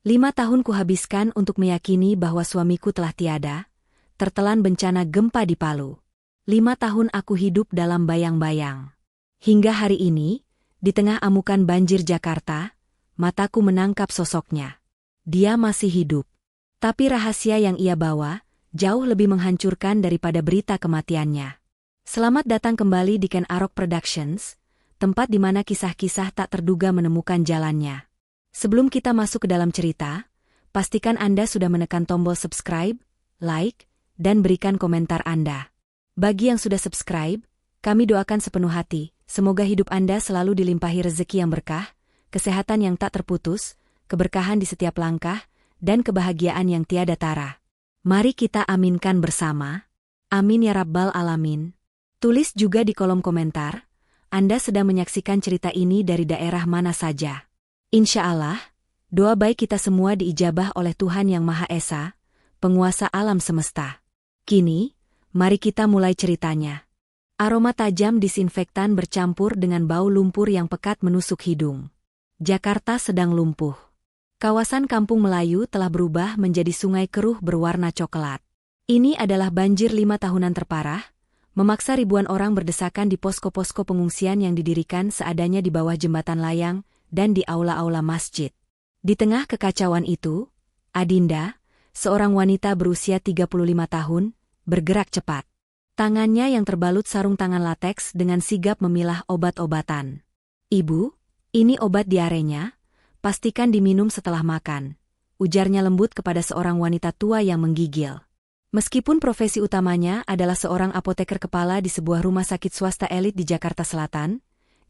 5 tahun kuhabiskan untuk meyakini bahwa suamiku telah tiada, tertelan bencana gempa di Palu. 5 tahun aku hidup dalam bayang-bayang. Hingga hari ini, di tengah amukan banjir Jakarta, mataku menangkap sosoknya. Dia masih hidup. Tapi rahasia yang ia bawa, jauh lebih menghancurkan daripada berita kematiannya. Selamat datang kembali di Ken Arok Productions, tempat di mana kisah-kisah tak terduga menemukan jalannya. Sebelum kita masuk ke dalam cerita, pastikan Anda sudah menekan tombol subscribe, like, dan berikan komentar Anda. Bagi yang sudah subscribe, kami doakan sepenuh hati, semoga hidup Anda selalu dilimpahi rezeki yang berkah, kesehatan yang tak terputus, keberkahan di setiap langkah, dan kebahagiaan yang tiada tara. Mari kita aminkan bersama. Amin ya Rabbal Alamin. Tulis juga di kolom komentar, Anda sedang menyaksikan cerita ini dari daerah mana saja. Insya Allah, doa baik kita semua diijabah oleh Tuhan Yang Maha Esa, penguasa alam semesta. Kini, mari kita mulai ceritanya. Aroma tajam disinfektan bercampur dengan bau lumpur yang pekat menusuk hidung. Jakarta sedang lumpuh. Kawasan Kampung Melayu telah berubah menjadi sungai keruh berwarna coklat. Ini adalah banjir 5 tahunan terparah, memaksa ribuan orang berdesakan di posko-posko pengungsian yang didirikan seadanya di bawah jembatan layang dan di aula-aula masjid. Di tengah kekacauan itu, Adinda, seorang wanita berusia 35 tahun, bergerak cepat. Tangannya yang terbalut sarung tangan lateks dengan sigap memilah obat-obatan. "Ibu, ini obat diarenya, pastikan diminum setelah makan," ujarnya lembut kepada seorang wanita tua yang menggigil. Meskipun profesi utamanya adalah seorang apoteker kepala di sebuah rumah sakit swasta elit di Jakarta Selatan,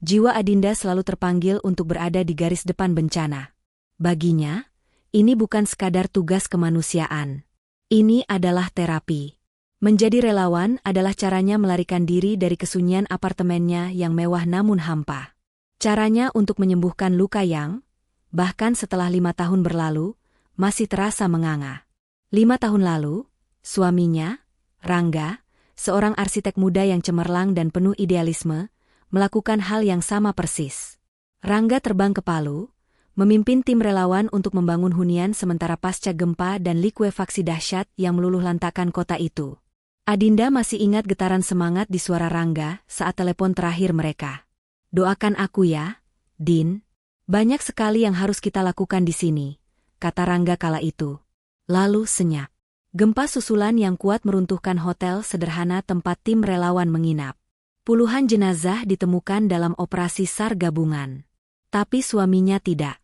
jiwa Adinda selalu terpanggil untuk berada di garis depan bencana. Baginya, ini bukan sekadar tugas kemanusiaan. Ini adalah terapi. Menjadi relawan adalah caranya melarikan diri dari kesunyian apartemennya yang mewah namun hampa. Caranya untuk menyembuhkan luka yang, bahkan setelah 5 tahun berlalu, masih terasa menganga. 5 tahun lalu, suaminya, Rangga, seorang arsitek muda yang cemerlang dan penuh idealisme, melakukan hal yang sama persis. Rangga terbang ke Palu, memimpin tim relawan untuk membangun hunian sementara pasca gempa dan likuifaksi dahsyat yang meluluh lantakan kota itu. Adinda masih ingat getaran semangat di suara Rangga saat telepon terakhir mereka. "Doakan aku ya, Din. Banyak sekali yang harus kita lakukan di sini," kata Rangga kala itu. Lalu senyap. Gempa susulan yang kuat meruntuhkan hotel sederhana tempat tim relawan menginap. Puluhan jenazah ditemukan dalam operasi SAR gabungan. Tapi suaminya tidak.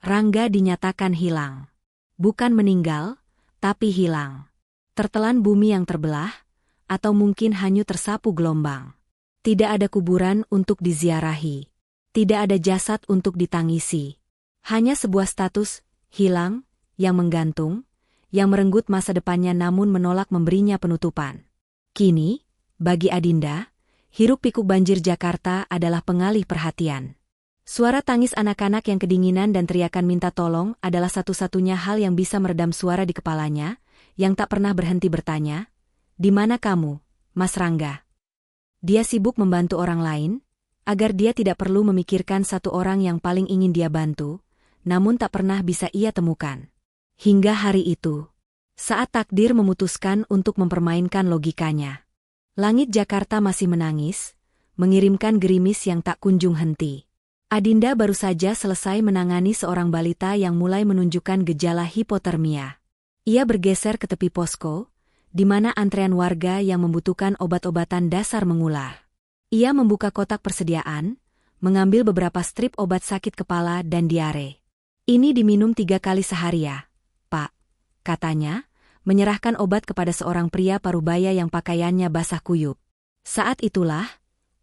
Rangga dinyatakan hilang. Bukan meninggal, tapi hilang. Tertelan bumi yang terbelah, atau mungkin hanyut tersapu gelombang. Tidak ada kuburan untuk diziarahi. Tidak ada jasad untuk ditangisi. Hanya sebuah status, hilang, yang menggantung, yang merenggut masa depannya namun menolak memberinya penutupan. Kini, bagi Adinda, hiruk-pikuk banjir Jakarta adalah pengalih perhatian. Suara tangis anak-anak yang kedinginan dan teriakan minta tolong adalah satu-satunya hal yang bisa meredam suara di kepalanya, yang tak pernah berhenti bertanya, "Di mana kamu, Mas Rangga?" Dia sibuk membantu orang lain, agar dia tidak perlu memikirkan satu orang yang paling ingin dia bantu, namun tak pernah bisa ia temukan. Hingga hari itu, saat takdir memutuskan untuk mempermainkan logikanya. Langit Jakarta masih menangis, mengirimkan gerimis yang tak kunjung henti. Adinda baru saja selesai menangani seorang balita yang mulai menunjukkan gejala hipotermia. Ia bergeser ke tepi posko, di mana antrean warga yang membutuhkan obat-obatan dasar mengular. Ia membuka kotak persediaan, mengambil beberapa strip obat sakit kepala dan diare. "Ini diminum 3 kali sehari ya, Pak," katanya, menyerahkan obat kepada seorang pria parubaya yang pakaiannya basah kuyup. Saat itulah,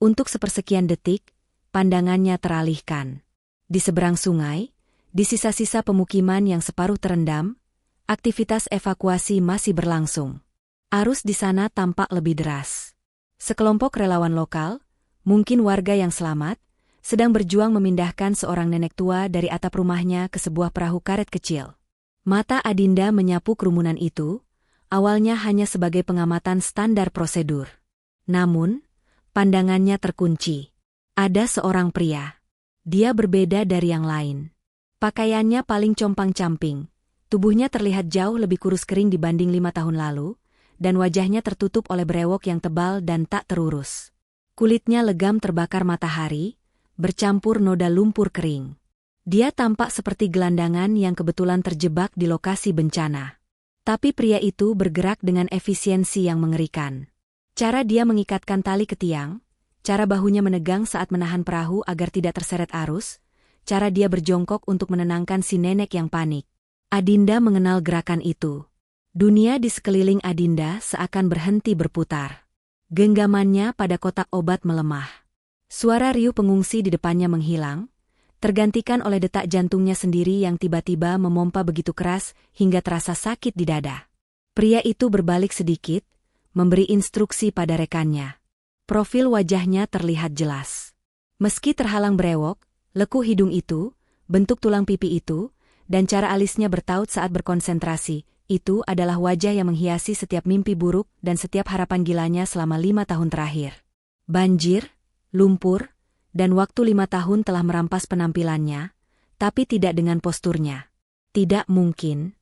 untuk sepersekian detik, pandangannya teralihkan. Di seberang sungai, di sisa-sisa pemukiman yang separuh terendam, aktivitas evakuasi masih berlangsung. Arus di sana tampak lebih deras. Sekelompok relawan lokal, mungkin warga yang selamat, sedang berjuang memindahkan seorang nenek tua dari atap rumahnya ke sebuah perahu karet kecil. Mata Adinda menyapu kerumunan itu, awalnya hanya sebagai pengamatan standar prosedur. Namun, pandangannya terkunci. Ada seorang pria. Dia berbeda dari yang lain. Pakaiannya paling compang-camping. Tubuhnya terlihat jauh lebih kurus kering dibanding 5 tahun lalu, dan wajahnya tertutup oleh brewok yang tebal dan tak terurus. Kulitnya legam terbakar matahari, bercampur noda lumpur kering. Dia tampak seperti gelandangan yang kebetulan terjebak di lokasi bencana. Tapi pria itu bergerak dengan efisiensi yang mengerikan. Cara dia mengikatkan tali ke tiang, cara bahunya menegang saat menahan perahu agar tidak terseret arus, cara dia berjongkok untuk menenangkan si nenek yang panik. Adinda mengenal gerakan itu. Dunia di sekeliling Adinda seakan berhenti berputar. Genggamannya pada kotak obat melemah. Suara riuh pengungsi di depannya menghilang, tergantikan oleh detak jantungnya sendiri yang tiba-tiba memompa begitu keras hingga terasa sakit di dada. Pria itu berbalik sedikit, memberi instruksi pada rekannya. Profil wajahnya terlihat jelas. Meski terhalang brewok, lekuk hidung itu, bentuk tulang pipi itu, dan cara alisnya bertaut saat berkonsentrasi, itu adalah wajah yang menghiasi setiap mimpi buruk dan setiap harapan gilanya selama 5 tahun terakhir. Banjir, lumpur, dan waktu 5 tahun telah merampas penampilannya, tapi tidak dengan posturnya. Tidak mungkin.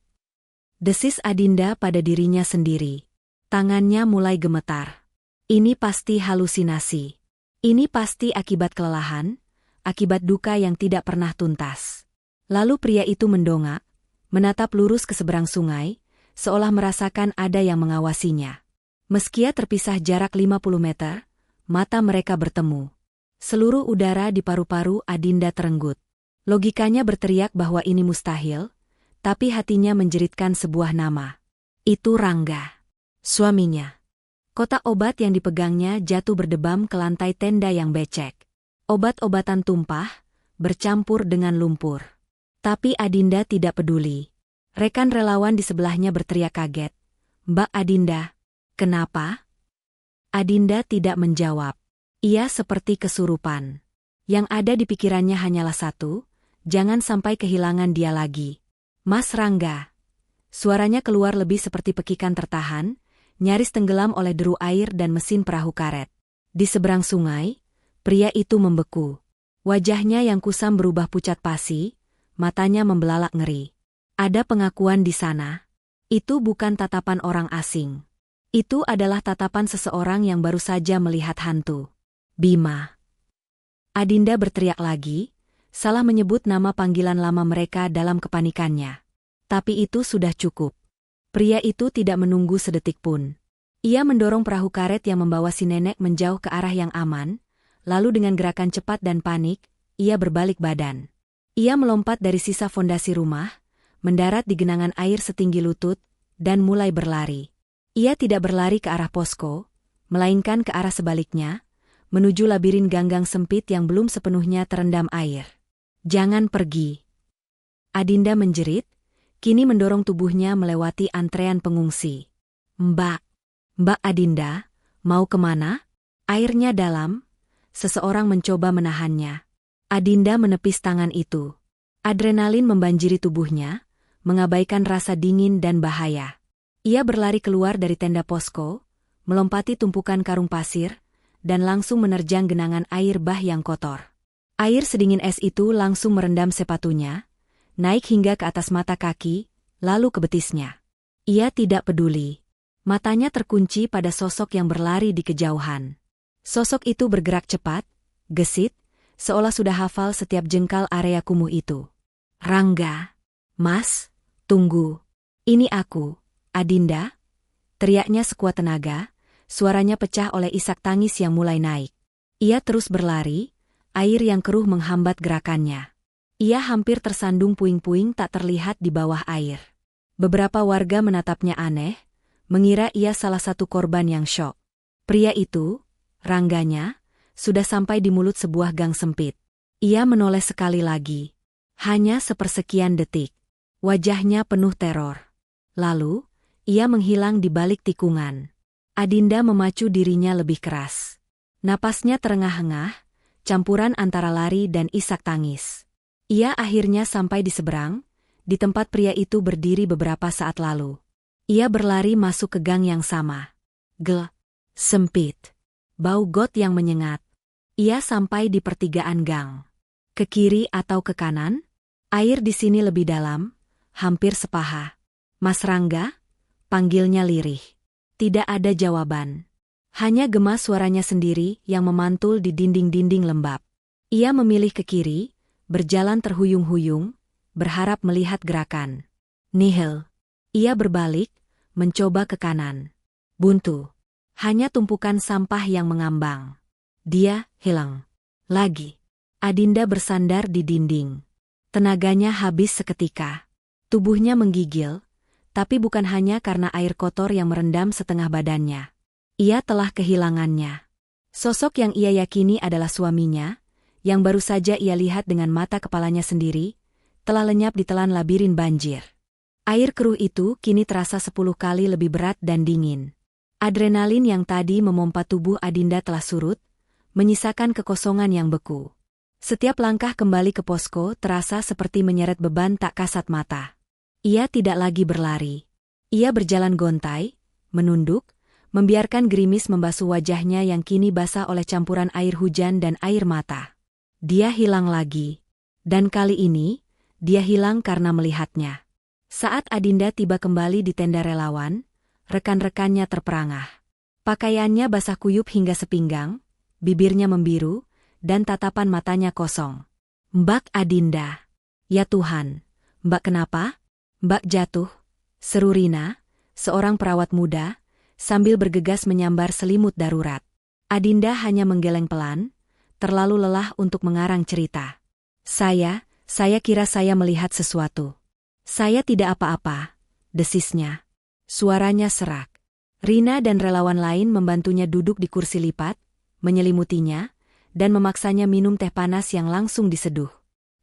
Desis Adinda pada dirinya sendiri. Tangannya mulai gemetar. Ini pasti halusinasi. Ini pasti akibat kelelahan, akibat duka yang tidak pernah tuntas. Lalu pria itu mendongak, menatap lurus ke seberang sungai, seolah merasakan ada yang mengawasinya. Meski terpisah jarak 50 meter, mata mereka bertemu. Seluruh udara di paru-paru Adinda terenggut. Logikanya berteriak bahwa ini mustahil, tapi hatinya menjeritkan sebuah nama. Itu Rangga, suaminya. Kotak obat yang dipegangnya jatuh berdebam ke lantai tenda yang becek. Obat-obatan tumpah, bercampur dengan lumpur. Tapi Adinda tidak peduli. Rekan relawan di sebelahnya berteriak kaget. "Mbak Adinda, kenapa?" Adinda tidak menjawab. Ia seperti kesurupan. Yang ada di pikirannya hanyalah satu, jangan sampai kehilangan dia lagi. "Mas Rangga." Suaranya keluar lebih seperti pekikan tertahan, nyaris tenggelam oleh deru air dan mesin perahu karet. Di seberang sungai, pria itu membeku. Wajahnya yang kusam berubah pucat pasi, matanya membelalak ngeri. Ada pengakuan di sana. Itu bukan tatapan orang asing. Itu adalah tatapan seseorang yang baru saja melihat hantu. Bima. Adinda berteriak lagi, salah menyebut nama panggilan lama mereka dalam kepanikannya. Tapi itu sudah cukup. Pria itu tidak menunggu sedetik pun. Ia mendorong perahu karet yang membawa si nenek menjauh ke arah yang aman, lalu dengan gerakan cepat dan panik, ia berbalik badan. Ia melompat dari sisa fondasi rumah, mendarat di genangan air setinggi lutut, dan mulai berlari. Ia tidak berlari ke arah posko, melainkan ke arah sebaliknya, menuju labirin ganggang sempit yang belum sepenuhnya terendam air. "Jangan pergi." Adinda menjerit, kini mendorong tubuhnya melewati antrean pengungsi. Mbak Adinda, mau kemana?" Airnya dalam, seseorang mencoba menahannya. Adinda menepis tangan itu. Adrenalin membanjiri tubuhnya, mengabaikan rasa dingin dan bahaya. Ia berlari keluar dari tenda posko, melompati tumpukan karung pasir, dan langsung menerjang genangan air bah yang kotor. Air sedingin es itu langsung merendam sepatunya, naik hingga ke atas mata kaki, lalu ke betisnya. Ia tidak peduli. Matanya terkunci pada sosok yang berlari di kejauhan. Sosok itu bergerak cepat, gesit, seolah sudah hafal setiap jengkal area kumuh itu. "Rangga, Mas, tunggu. Ini aku, Adinda," teriaknya sekuat tenaga, suaranya pecah oleh isak tangis yang mulai naik. Ia terus berlari, air yang keruh menghambat gerakannya. Ia hampir tersandung puing-puing tak terlihat di bawah air. Beberapa warga menatapnya aneh, mengira ia salah satu korban yang syok. Pria itu, Rangganya, sudah sampai di mulut sebuah gang sempit. Ia menoleh sekali lagi. Hanya sepersekian detik. Wajahnya penuh teror. Lalu, ia menghilang di balik tikungan. Adinda memacu dirinya lebih keras. Napasnya terengah-engah, campuran antara lari dan isak tangis. Ia akhirnya sampai di seberang, di tempat pria itu berdiri beberapa saat lalu. Ia berlari masuk ke gang yang sama. Sempit. Bau got yang menyengat. Ia sampai di pertigaan gang. Ke kiri atau ke kanan? Air di sini lebih dalam, hampir sepaha. Mas Rangga? Panggilnya lirih. Tidak ada jawaban. Hanya gema suaranya sendiri yang memantul di dinding-dinding lembab. Ia memilih ke kiri, berjalan terhuyung-huyung, berharap melihat gerakan. Nihil. Ia berbalik, mencoba ke kanan. Buntu. Hanya tumpukan sampah yang mengambang. Dia hilang. Lagi. Adinda bersandar di dinding. Tenaganya habis seketika. Tubuhnya menggigil, tapi bukan hanya karena air kotor yang merendam setengah badannya. Ia telah kehilangannya. Sosok yang ia yakini adalah suaminya, yang baru saja ia lihat dengan mata kepalanya sendiri, telah lenyap di telan labirin banjir. Air keruh itu kini terasa 10 kali lebih berat dan dingin. Adrenalin yang tadi memompa tubuh Adinda telah surut, menyisakan kekosongan yang beku. Setiap langkah kembali ke posko terasa seperti menyeret beban tak kasat mata. Ia tidak lagi berlari. Ia berjalan gontai, menunduk, membiarkan gerimis membasuh wajahnya yang kini basah oleh campuran air hujan dan air mata. Dia hilang lagi. Dan kali ini, dia hilang karena melihatnya. Saat Adinda tiba kembali di tenda relawan, rekan-rekannya terperangah. Pakaiannya basah kuyup hingga sepinggang, bibirnya membiru, dan tatapan matanya kosong. "Mbak Adinda." "Ya Tuhan, Mbak kenapa?" "Mbak jatuh," seru Rina, seorang perawat muda, sambil bergegas menyambar selimut darurat. Adinda hanya menggeleng pelan, terlalu lelah untuk mengarang cerita. Saya kira saya melihat sesuatu." "Saya tidak apa-apa," desisnya. Suaranya serak. Rina dan relawan lain membantunya duduk di kursi lipat, menyelimutinya, dan memaksanya minum teh panas yang langsung diseduh.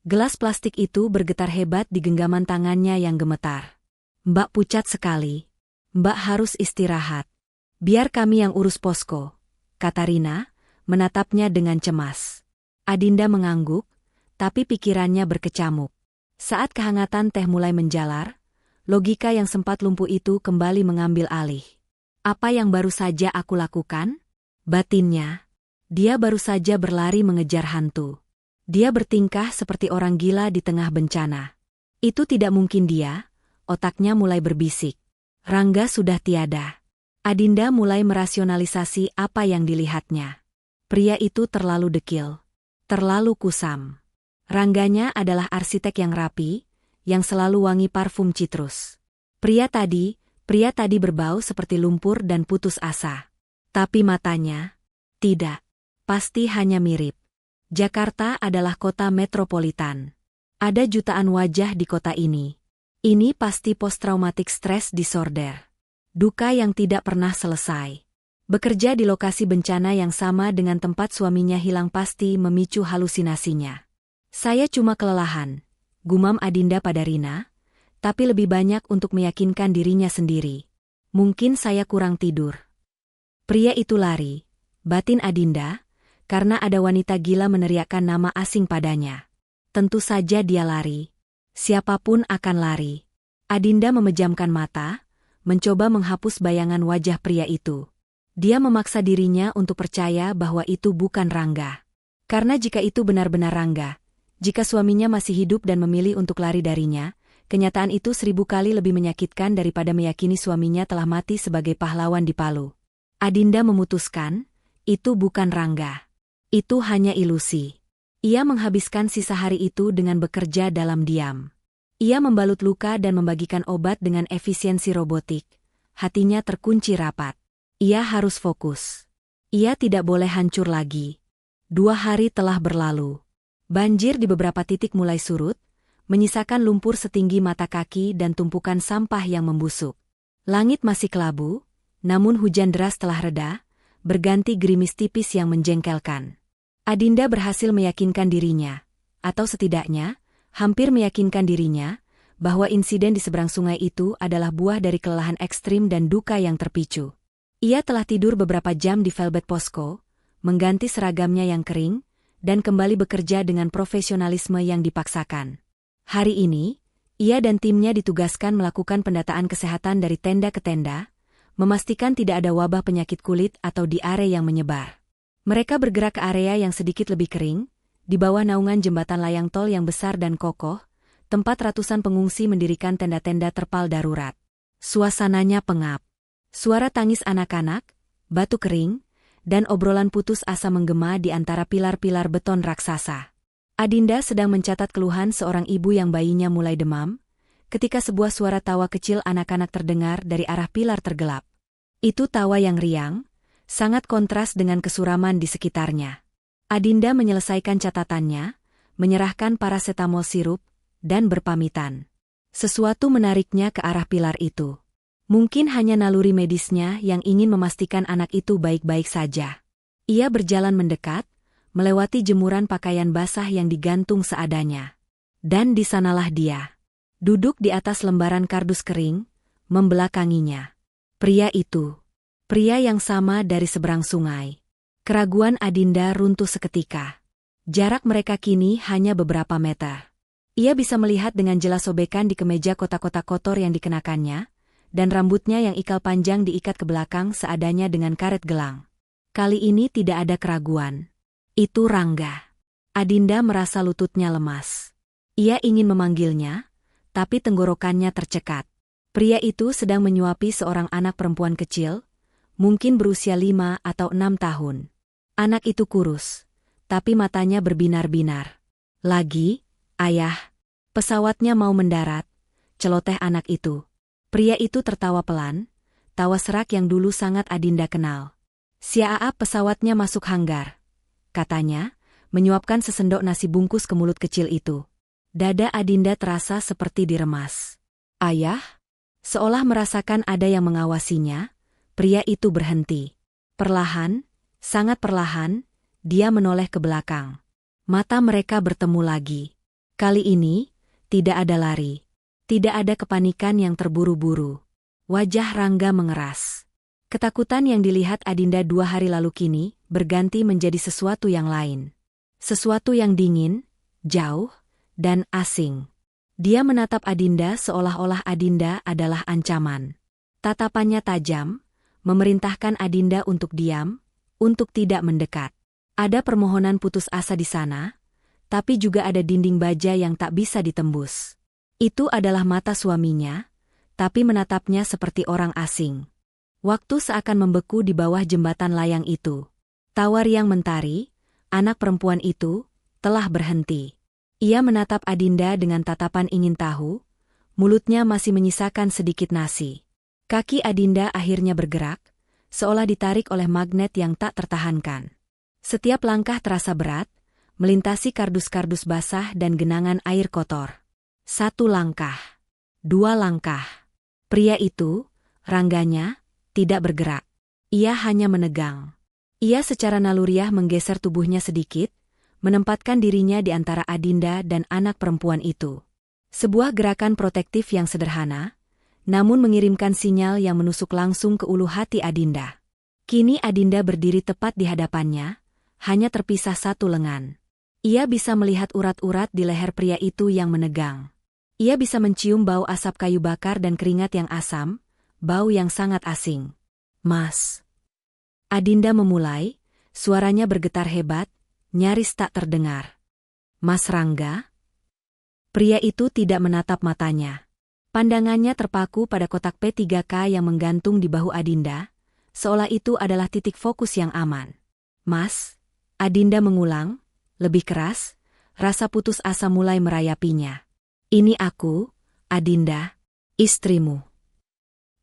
Gelas plastik itu bergetar hebat di genggaman tangannya yang gemetar. "Mbak pucat sekali. Mbak harus istirahat." "Biar kami yang urus posko," kata Rina, menatapnya dengan cemas. Adinda mengangguk, tapi pikirannya berkecamuk. Saat kehangatan teh mulai menjalar, logika yang sempat lumpuh itu kembali mengambil alih. "Apa yang baru saja aku lakukan?" batinnya. Dia baru saja berlari mengejar hantu. Dia bertingkah seperti orang gila di tengah bencana. Itu tidak mungkin dia, otaknya mulai berbisik. Rangga sudah tiada. Adinda mulai merasionalisasi apa yang dilihatnya. Pria itu terlalu dekil. Terlalu kusam. Rangganya adalah arsitek yang rapi, yang selalu wangi parfum citrus. Pria tadi berbau seperti lumpur dan putus asa. Tapi matanya, tidak. Pasti hanya mirip. Jakarta adalah kota metropolitan. Ada jutaan wajah di kota ini. Ini pasti post-traumatic stress disorder. Duka yang tidak pernah selesai. Bekerja di lokasi bencana yang sama dengan tempat suaminya hilang pasti memicu halusinasinya. "Saya cuma kelelahan," gumam Adinda pada Rina, tapi lebih banyak untuk meyakinkan dirinya sendiri. "Mungkin saya kurang tidur." Pria itu lari, batin Adinda, karena ada wanita gila meneriakkan nama asing padanya. Tentu saja dia lari. Siapapun akan lari. Adinda memejamkan mata, mencoba menghapus bayangan wajah pria itu. Dia memaksa dirinya untuk percaya bahwa itu bukan Rangga. Karena jika itu benar-benar Rangga, jika suaminya masih hidup dan memilih untuk lari darinya, kenyataan itu 1000 kali lebih menyakitkan daripada meyakini suaminya telah mati sebagai pahlawan di Palu. Adinda memutuskan, itu bukan Rangga. Itu hanya ilusi. Ia menghabiskan sisa hari itu dengan bekerja dalam diam. Ia membalut luka dan membagikan obat dengan efisiensi robotik. Hatinya terkunci rapat. Ia harus fokus. Ia tidak boleh hancur lagi. 2 hari telah berlalu. Banjir di beberapa titik mulai surut, menyisakan lumpur setinggi mata kaki dan tumpukan sampah yang membusuk. Langit masih kelabu, namun hujan deras telah reda, berganti gerimis tipis yang menjengkelkan. Adinda berhasil meyakinkan dirinya, atau setidaknya, hampir meyakinkan dirinya, bahwa insiden di seberang sungai itu adalah buah dari kelelahan ekstrim dan duka yang terpicu. Ia telah tidur beberapa jam di velvet posko, mengganti seragamnya yang kering, dan kembali bekerja dengan profesionalisme yang dipaksakan. Hari ini, ia dan timnya ditugaskan melakukan pendataan kesehatan dari tenda ke tenda, memastikan tidak ada wabah penyakit kulit atau diare yang menyebar. Mereka bergerak ke area yang sedikit lebih kering, di bawah naungan jembatan layang tol yang besar dan kokoh, tempat ratusan pengungsi mendirikan tenda-tenda terpal darurat. Suasananya pengap. Suara tangis anak-anak, batu kering, dan obrolan putus asa menggema di antara pilar-pilar beton raksasa. Adinda sedang mencatat keluhan seorang ibu yang bayinya mulai demam, ketika sebuah suara tawa kecil anak-anak terdengar dari arah pilar tergelap. Itu tawa yang riang, sangat kontras dengan kesuraman di sekitarnya. Adinda menyelesaikan catatannya, menyerahkan parasetamol sirup, dan berpamitan. Sesuatu menariknya ke arah pilar itu. Mungkin hanya naluri medisnya yang ingin memastikan anak itu baik-baik saja. Ia berjalan mendekat, melewati jemuran pakaian basah yang digantung seadanya. Dan di sanalah dia, duduk di atas lembaran kardus kering, membelakanginya. Pria itu, pria yang sama dari seberang sungai. Keraguan Adinda runtuh seketika. Jarak mereka kini hanya beberapa meter. Ia bisa melihat dengan jelas sobekan di kemeja kotak-kotak kotor yang dikenakannya, dan rambutnya yang ikal panjang diikat ke belakang seadanya dengan karet gelang. Kali ini tidak ada keraguan. Itu Rangga. Adinda merasa lututnya lemas. Ia ingin memanggilnya, tapi tenggorokannya tercekat. Pria itu sedang menyuapi seorang anak perempuan kecil, mungkin berusia 5 atau 6 tahun. Anak itu kurus, tapi matanya berbinar-binar. Lagi, ayah, pesawatnya mau mendarat, celoteh anak itu. Pria itu tertawa pelan, tawa serak yang dulu sangat Adinda kenal. Siaap pesawatnya masuk hanggar, katanya, menyuapkan sesendok nasi bungkus ke mulut kecil itu. Dada Adinda terasa seperti diremas. Ayah? Seolah merasakan ada yang mengawasinya, pria itu berhenti. Perlahan, sangat perlahan, dia menoleh ke belakang. Mata mereka bertemu lagi. Kali ini, tidak ada lari. Tidak ada kepanikan yang terburu-buru. Wajah Rangga mengeras. Ketakutan yang dilihat Adinda 2 hari lalu kini, berganti menjadi sesuatu yang lain. Sesuatu yang dingin, jauh, dan asing. Dia menatap Adinda seolah-olah Adinda adalah ancaman. Tatapannya tajam, memerintahkan Adinda untuk diam, untuk tidak mendekat. Ada permohonan putus asa di sana, tapi juga ada dinding baja yang tak bisa ditembus. Itu adalah mata suaminya, tapi menatapnya seperti orang asing. Waktu seakan membeku di bawah jembatan layang itu. Tawa riang mentari, anak perempuan itu, telah berhenti. Ia menatap Adinda dengan tatapan ingin tahu, mulutnya masih menyisakan sedikit nasi. Kaki Adinda akhirnya bergerak, seolah ditarik oleh magnet yang tak tertahankan. Setiap langkah terasa berat, melintasi kardus-kardus basah dan genangan air kotor. 1 langkah, 2 langkah. Pria itu, Rangganya, tidak bergerak. Ia hanya menegang. Ia secara naluriah menggeser tubuhnya sedikit, menempatkan dirinya di antara Adinda dan anak perempuan itu. Sebuah gerakan protektif yang sederhana, namun mengirimkan sinyal yang menusuk langsung ke ulu hati Adinda. Kini Adinda berdiri tepat di hadapannya, hanya terpisah 1 lengan. Ia bisa melihat urat-urat di leher pria itu yang menegang. Ia bisa mencium bau asap kayu bakar dan keringat yang asam, bau yang sangat asing. Mas. Adinda memulai, suaranya bergetar hebat, nyaris tak terdengar. Mas Rangga? Pria itu tidak menatap matanya. Pandangannya terpaku pada kotak P3K yang menggantung di bahu Adinda, seolah itu adalah titik fokus yang aman. Mas? Adinda mengulang, lebih keras, rasa putus asa mulai merayapinya. Ini aku, Adinda, istrimu.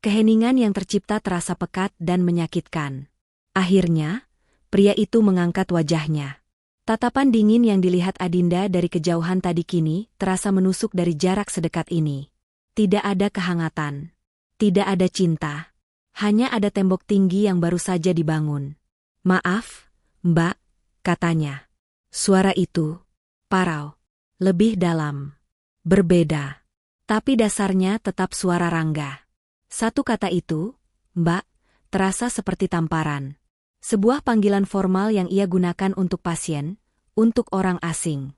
Keheningan yang tercipta terasa pekat dan menyakitkan. Akhirnya, pria itu mengangkat wajahnya. Tatapan dingin yang dilihat Adinda dari kejauhan tadi kini terasa menusuk dari jarak sedekat ini. Tidak ada kehangatan. Tidak ada cinta. Hanya ada tembok tinggi yang baru saja dibangun. Maaf, Mbak, katanya. Suara itu, parau, lebih dalam. Berbeda. Tapi dasarnya tetap suara Rangga. 1 kata itu, Mbak, terasa seperti tamparan. Sebuah panggilan formal yang ia gunakan untuk pasien, untuk orang asing.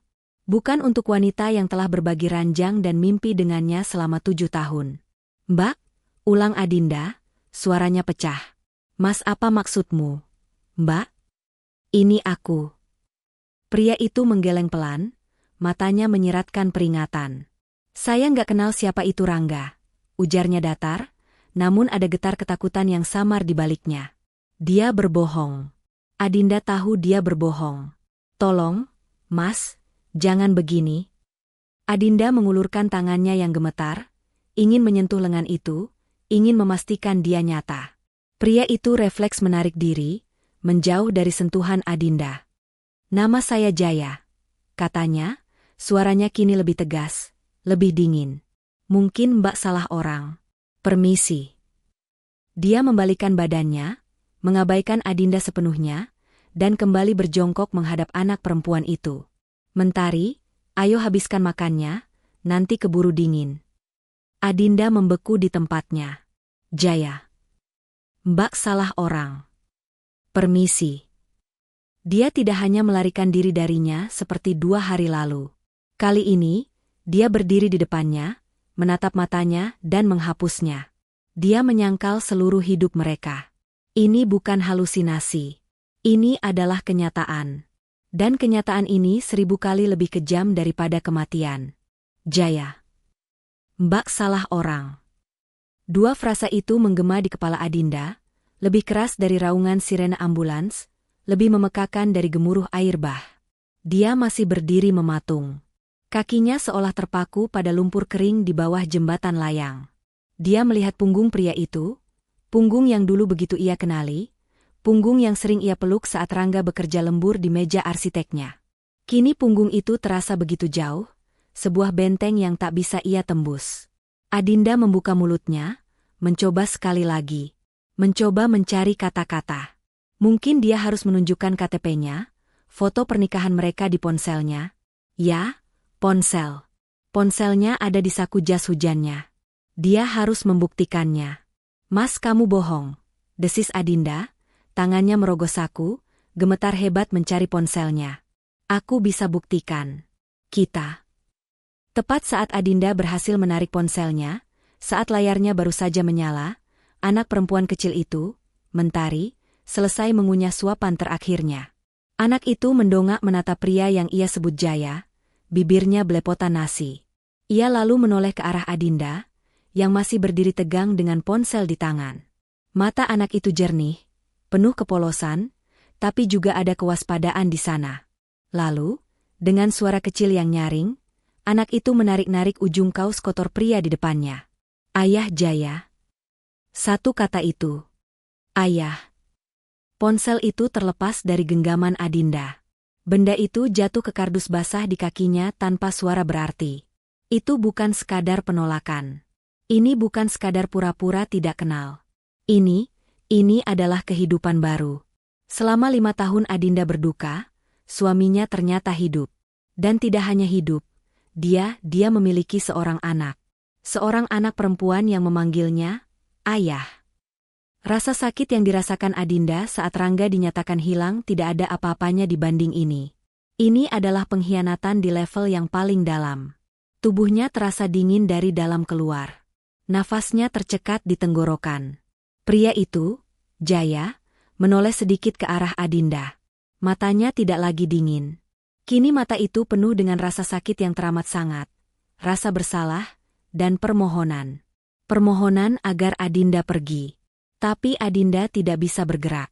Bukan untuk wanita yang telah berbagi ranjang dan mimpi dengannya selama 7 tahun. Mbak, ulang Adinda, suaranya pecah. Mas, apa maksudmu? Mbak? Ini aku. Pria itu menggeleng pelan, matanya menyiratkan peringatan. Saya nggak kenal siapa itu Rangga, ujarnya datar, namun ada getar ketakutan yang samar di baliknya. Dia berbohong. Adinda tahu dia berbohong. Tolong, Mas, jangan begini. Adinda mengulurkan tangannya yang gemetar, ingin menyentuh lengan itu, ingin memastikan dia nyata. Pria itu refleks menarik diri, menjauh dari sentuhan Adinda. Nama saya Jaya, katanya, suaranya kini lebih tegas, lebih dingin. Mungkin Mbak salah orang. Permisi. Dia membalikkan badannya, mengabaikan Adinda sepenuhnya, dan kembali berjongkok menghadap anak perempuan itu. Mentari, ayo habiskan makannya, nanti keburu dingin. Adinda membeku di tempatnya. Jaya. Mbak salah orang. Permisi. Dia tidak hanya melarikan diri darinya seperti 2 hari lalu. Kali ini, dia berdiri di depannya, menatap matanya dan menghapusnya. Dia menyangkal seluruh hidup mereka. Ini bukan halusinasi. Ini adalah kenyataan. Dan kenyataan ini 1000 kali lebih kejam daripada kematian. Jaya. Mbak salah orang. 2 frasa itu menggema di kepala Adinda, lebih keras dari raungan sirene ambulans, lebih memekakan dari gemuruh air bah. Dia masih berdiri mematung. Kakinya seolah terpaku pada lumpur kering di bawah jembatan layang. Dia melihat punggung pria itu, punggung yang dulu begitu ia kenali, punggung yang sering ia peluk saat Rangga bekerja lembur di meja arsiteknya. Kini punggung itu terasa begitu jauh, sebuah benteng yang tak bisa ia tembus. Adinda membuka mulutnya, mencoba sekali lagi. Mencoba mencari kata-kata. Mungkin dia harus menunjukkan KTP-nya, foto pernikahan mereka di ponselnya. Ya, ponsel. Ponselnya ada di saku jas hujannya. Dia harus membuktikannya. Mas, kamu bohong, desis Adinda, tangannya merogoh saku, gemetar hebat mencari ponselnya. Aku bisa buktikan. Kita. Tepat saat Adinda berhasil menarik ponselnya, saat layarnya baru saja menyala, anak perempuan kecil itu, Mentari, selesai mengunyah suapan terakhirnya. Anak itu mendongak menatap pria yang ia sebut Jaya, bibirnya belepotan nasi. Ia lalu menoleh ke arah Adinda, yang masih berdiri tegang dengan ponsel di tangan. Mata anak itu jernih, penuh kepolosan, tapi juga ada kewaspadaan di sana. Lalu, dengan suara kecil yang nyaring, anak itu menarik-narik ujung kaos kotor pria di depannya. Ayah Jaya. Satu kata itu. Ayah. Ponsel itu terlepas dari genggaman Adinda. Benda itu jatuh ke kardus basah di kakinya tanpa suara berarti. Itu bukan sekadar penolakan. Ini bukan sekadar pura-pura tidak kenal. Ini adalah kehidupan baru. Selama 5 tahun Adinda berduka, suaminya ternyata hidup. Dan tidak hanya hidup, dia memiliki seorang anak. Seorang anak perempuan yang memanggilnya ayah. Rasa sakit yang dirasakan Adinda saat Rangga dinyatakan hilang tidak ada apa-apanya dibanding ini. Ini adalah pengkhianatan di level yang paling dalam. Tubuhnya terasa dingin dari dalam keluar. Nafasnya tercekat di tenggorokan. Pria itu, Jaya, menoleh sedikit ke arah Adinda. Matanya tidak lagi dingin. Kini mata itu penuh dengan rasa sakit yang teramat sangat, rasa bersalah, dan permohonan. Permohonan agar Adinda pergi. Tapi Adinda tidak bisa bergerak.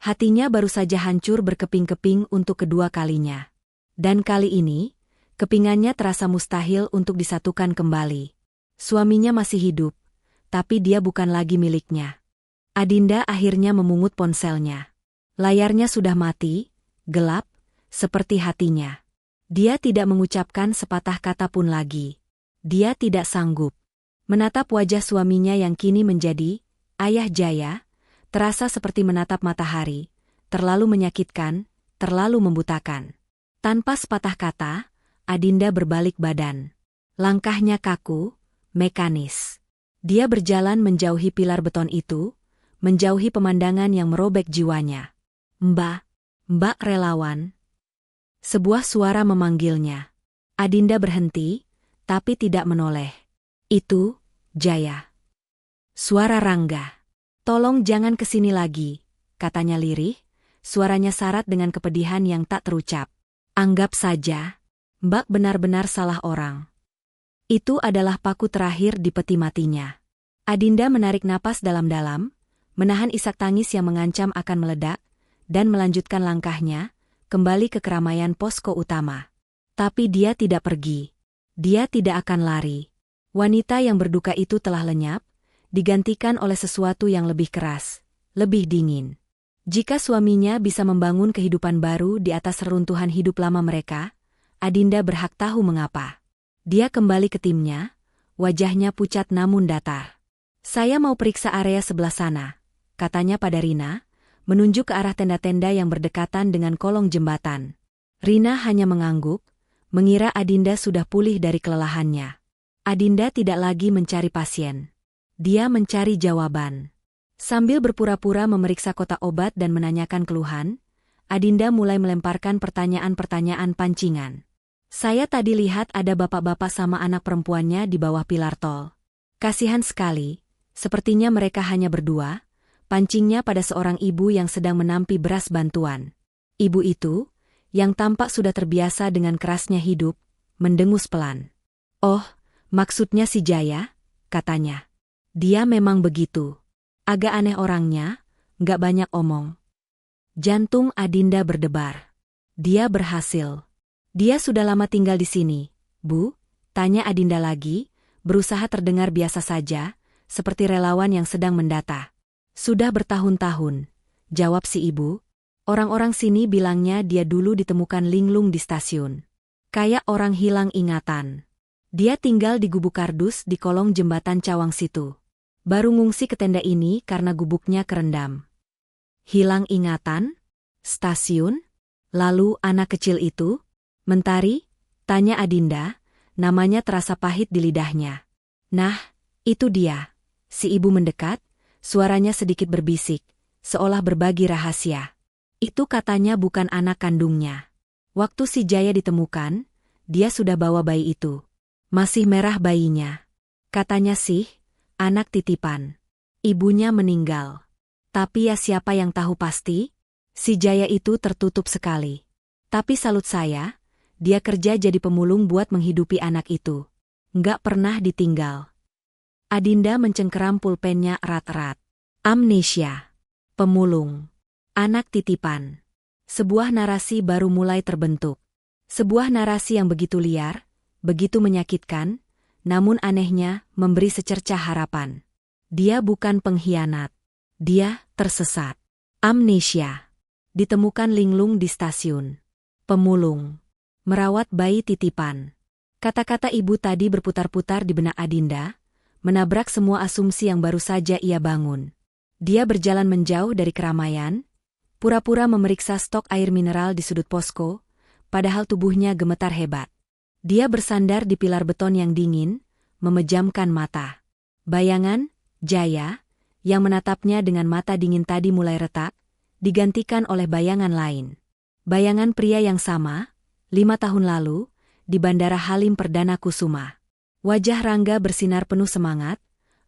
Hatinya baru saja hancur berkeping-keping untuk kedua kalinya. Dan kali ini, kepingannya terasa mustahil untuk disatukan kembali. Suaminya masih hidup, tapi dia bukan lagi miliknya. Adinda akhirnya memungut ponselnya. Layarnya sudah mati, gelap, seperti hatinya. Dia tidak mengucapkan sepatah kata pun lagi. Dia tidak sanggup. Menatap wajah suaminya yang kini menjadi Ayah Jaya, terasa seperti menatap matahari, terlalu menyakitkan, terlalu membutakan. Tanpa sepatah kata, Adinda berbalik badan. Langkahnya kaku, mekanis. Dia berjalan menjauhi pilar beton itu, menjauhi pemandangan yang merobek jiwanya. Mbak relawan. Sebuah suara memanggilnya. Adinda berhenti, tapi tidak menoleh. Itu, Jaya. Suara Rangga. Tolong jangan kesini lagi, katanya lirih, suaranya syarat dengan kepedihan yang tak terucap. Anggap saja, Mbak benar-benar salah orang. Itu adalah paku terakhir di peti matinya. Adinda menarik napas dalam-dalam, menahan isak tangis yang mengancam akan meledak, dan melanjutkan langkahnya, kembali ke keramaian posko utama. Tapi dia tidak pergi. Dia tidak akan lari. Wanita yang berduka itu telah lenyap, digantikan oleh sesuatu yang lebih keras, lebih dingin. Jika suaminya bisa membangun kehidupan baru di atas reruntuhan hidup lama mereka, Adinda berhak tahu mengapa. Dia kembali ke timnya, wajahnya pucat namun datar. "Saya mau periksa area sebelah sana," katanya pada Rina, menunjuk ke arah tenda-tenda yang berdekatan dengan kolong jembatan. Rina hanya mengangguk, mengira Adinda sudah pulih dari kelelahannya. Adinda tidak lagi mencari pasien. Dia mencari jawaban. Sambil berpura-pura memeriksa kotak obat dan menanyakan keluhan, Adinda mulai melemparkan pertanyaan-pertanyaan pancingan. "Saya tadi lihat ada bapak-bapak sama anak perempuannya di bawah pilar tol. Kasihan sekali, sepertinya mereka hanya berdua," pancingnya pada seorang ibu yang sedang menampi beras bantuan. Ibu itu, yang tampak sudah terbiasa dengan kerasnya hidup, mendengus pelan. "Oh, maksudnya si Jaya," katanya. "Dia memang begitu. Agak aneh orangnya, nggak banyak omong." Jantung Adinda berdebar. Dia berhasil. "Dia sudah lama tinggal di sini, Bu?" tanya Adinda lagi, berusaha terdengar biasa saja, seperti relawan yang sedang mendata. "Sudah bertahun-tahun," jawab si ibu. "Orang-orang sini bilangnya dia dulu ditemukan linglung di stasiun. Kayak orang hilang ingatan. Dia tinggal di gubuk kardus di kolong jembatan Cawang situ. Baru ngungsi ke tenda ini karena gubuknya kerendam." "Hilang ingatan? Stasiun? Lalu anak kecil itu? Mentari?" tanya Adinda, namanya terasa pahit di lidahnya. "Nah, itu dia." Si ibu mendekat, suaranya sedikit berbisik, seolah berbagi rahasia. "Itu katanya bukan anak kandungnya. Waktu si Jaya ditemukan, dia sudah bawa bayi itu. Masih merah bayinya. Katanya sih, anak titipan. Ibunya meninggal. Tapi ya siapa yang tahu pasti? Si Jaya itu tertutup sekali. Tapi salut saya, dia kerja jadi pemulung buat menghidupi anak itu. Nggak pernah ditinggal." Adinda mencengkeram pulpennya erat-erat. Amnesia. Pemulung. Anak titipan. Sebuah narasi baru mulai terbentuk. Sebuah narasi yang begitu liar, begitu menyakitkan, namun anehnya memberi secercah harapan. Dia bukan pengkhianat. Dia tersesat. Amnesia. Ditemukan linglung di stasiun. Pemulung. Merawat bayi titipan. Kata-kata ibu tadi berputar-putar di benak Adinda, menabrak semua asumsi yang baru saja ia bangun. Dia berjalan menjauh dari keramaian, pura-pura memeriksa stok air mineral di sudut posko, padahal tubuhnya gemetar hebat. Dia bersandar di pilar beton yang dingin, memejamkan mata. Bayangan, Jaya, yang menatapnya dengan mata dingin tadi mulai retak, digantikan oleh bayangan lain. Bayangan pria yang sama, 5 tahun lalu, di Bandara Halim Perdana Kusuma. Wajah Rangga bersinar penuh semangat,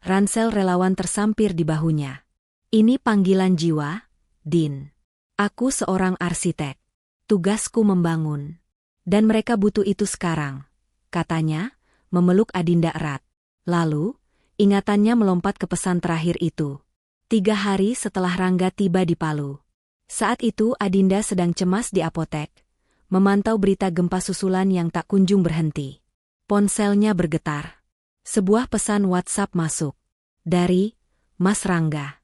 ransel relawan tersampir di bahunya. "Ini panggilan jiwa, Din. Aku seorang arsitek. Tugasku membangun. Dan mereka butuh itu sekarang," katanya, memeluk Adinda erat. Lalu, ingatannya melompat ke pesan terakhir itu. 3 hari setelah Rangga tiba di Palu. Saat itu Adinda sedang cemas di apotek, memantau berita gempa susulan yang tak kunjung berhenti. Ponselnya bergetar. Sebuah pesan WhatsApp masuk. Dari Mas Rangga.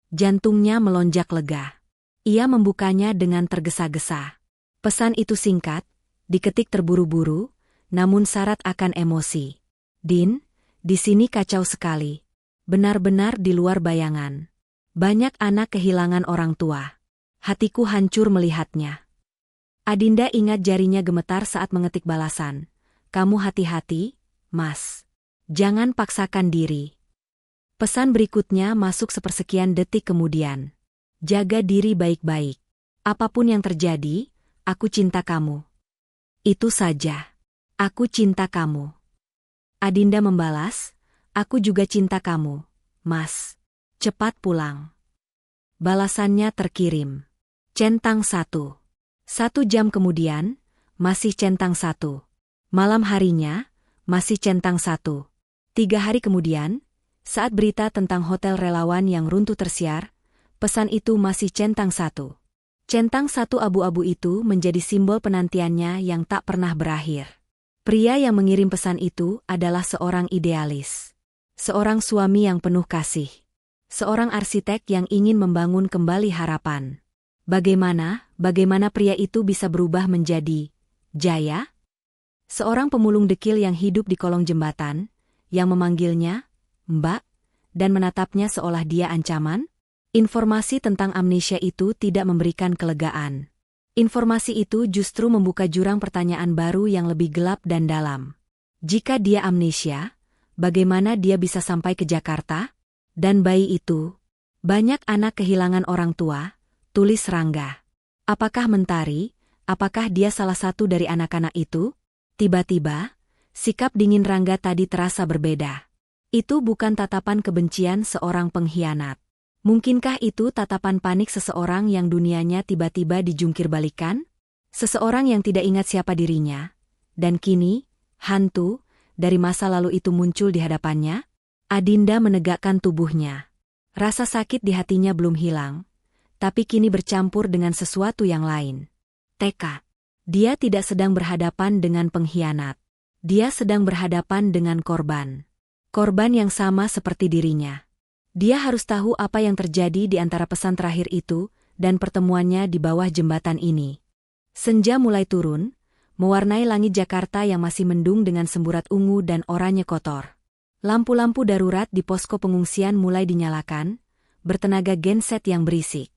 Jantungnya melonjak lega. Ia membukanya dengan tergesa-gesa. Pesan itu singkat, diketik terburu-buru, namun syarat akan emosi. "Din, di sini kacau sekali. Benar-benar di luar bayangan. Banyak anak kehilangan orang tua. Hatiku hancur melihatnya." Adinda ingat jarinya gemetar saat mengetik balasan. "Kamu hati-hati, Mas. Jangan paksakan diri." Pesan berikutnya masuk sepersekian detik kemudian. "Jaga diri baik-baik. Apapun yang terjadi, aku cinta kamu. Itu saja. Aku cinta kamu." Adinda membalas, "Aku juga cinta kamu, Mas. Cepat pulang." Balasannya terkirim. Centang 1. 1 jam kemudian, masih centang 1. Malam harinya, masih centang 1. 3 hari kemudian, saat berita tentang hotel relawan yang runtuh tersiar, pesan itu masih centang 1. Centang 1 abu-abu itu menjadi simbol penantiannya yang tak pernah berakhir. Pria yang mengirim pesan itu adalah seorang idealis. Seorang suami yang penuh kasih. Seorang arsitek yang ingin membangun kembali harapan. Bagaimana pria itu bisa berubah menjadi Jaya? Seorang pemulung dekil yang hidup di kolong jembatan, yang memanggilnya Mbak, dan menatapnya seolah dia ancaman? Informasi tentang amnesia itu tidak memberikan kelegaan. Informasi itu justru membuka jurang pertanyaan baru yang lebih gelap dan dalam. Jika dia amnesia, bagaimana dia bisa sampai ke Jakarta? Dan bayi itu? Banyak anak kehilangan orang tua, tulis Rangga. Apakah Mentari? Apakah dia salah satu dari anak-anak itu? Tiba-tiba, sikap dingin Rangga tadi terasa berbeda. Itu bukan tatapan kebencian seorang pengkhianat. Mungkinkah itu tatapan panik seseorang yang dunianya tiba-tiba dijungkir balikan? Seseorang yang tidak ingat siapa dirinya. Dan kini, hantu dari masa lalu itu muncul di hadapannya? Adinda menegakkan tubuhnya. Rasa sakit di hatinya belum hilang, tapi kini bercampur dengan sesuatu yang lain. Tekad. Dia tidak sedang berhadapan dengan pengkhianat. Dia sedang berhadapan dengan korban. Korban yang sama seperti dirinya. Dia harus tahu apa yang terjadi di antara pesan terakhir itu dan pertemuannya di bawah jembatan ini. Senja mulai turun, mewarnai langit Jakarta yang masih mendung dengan semburat ungu dan oranye kotor. Lampu-lampu darurat di posko pengungsian mulai dinyalakan, bertenaga genset yang berisik.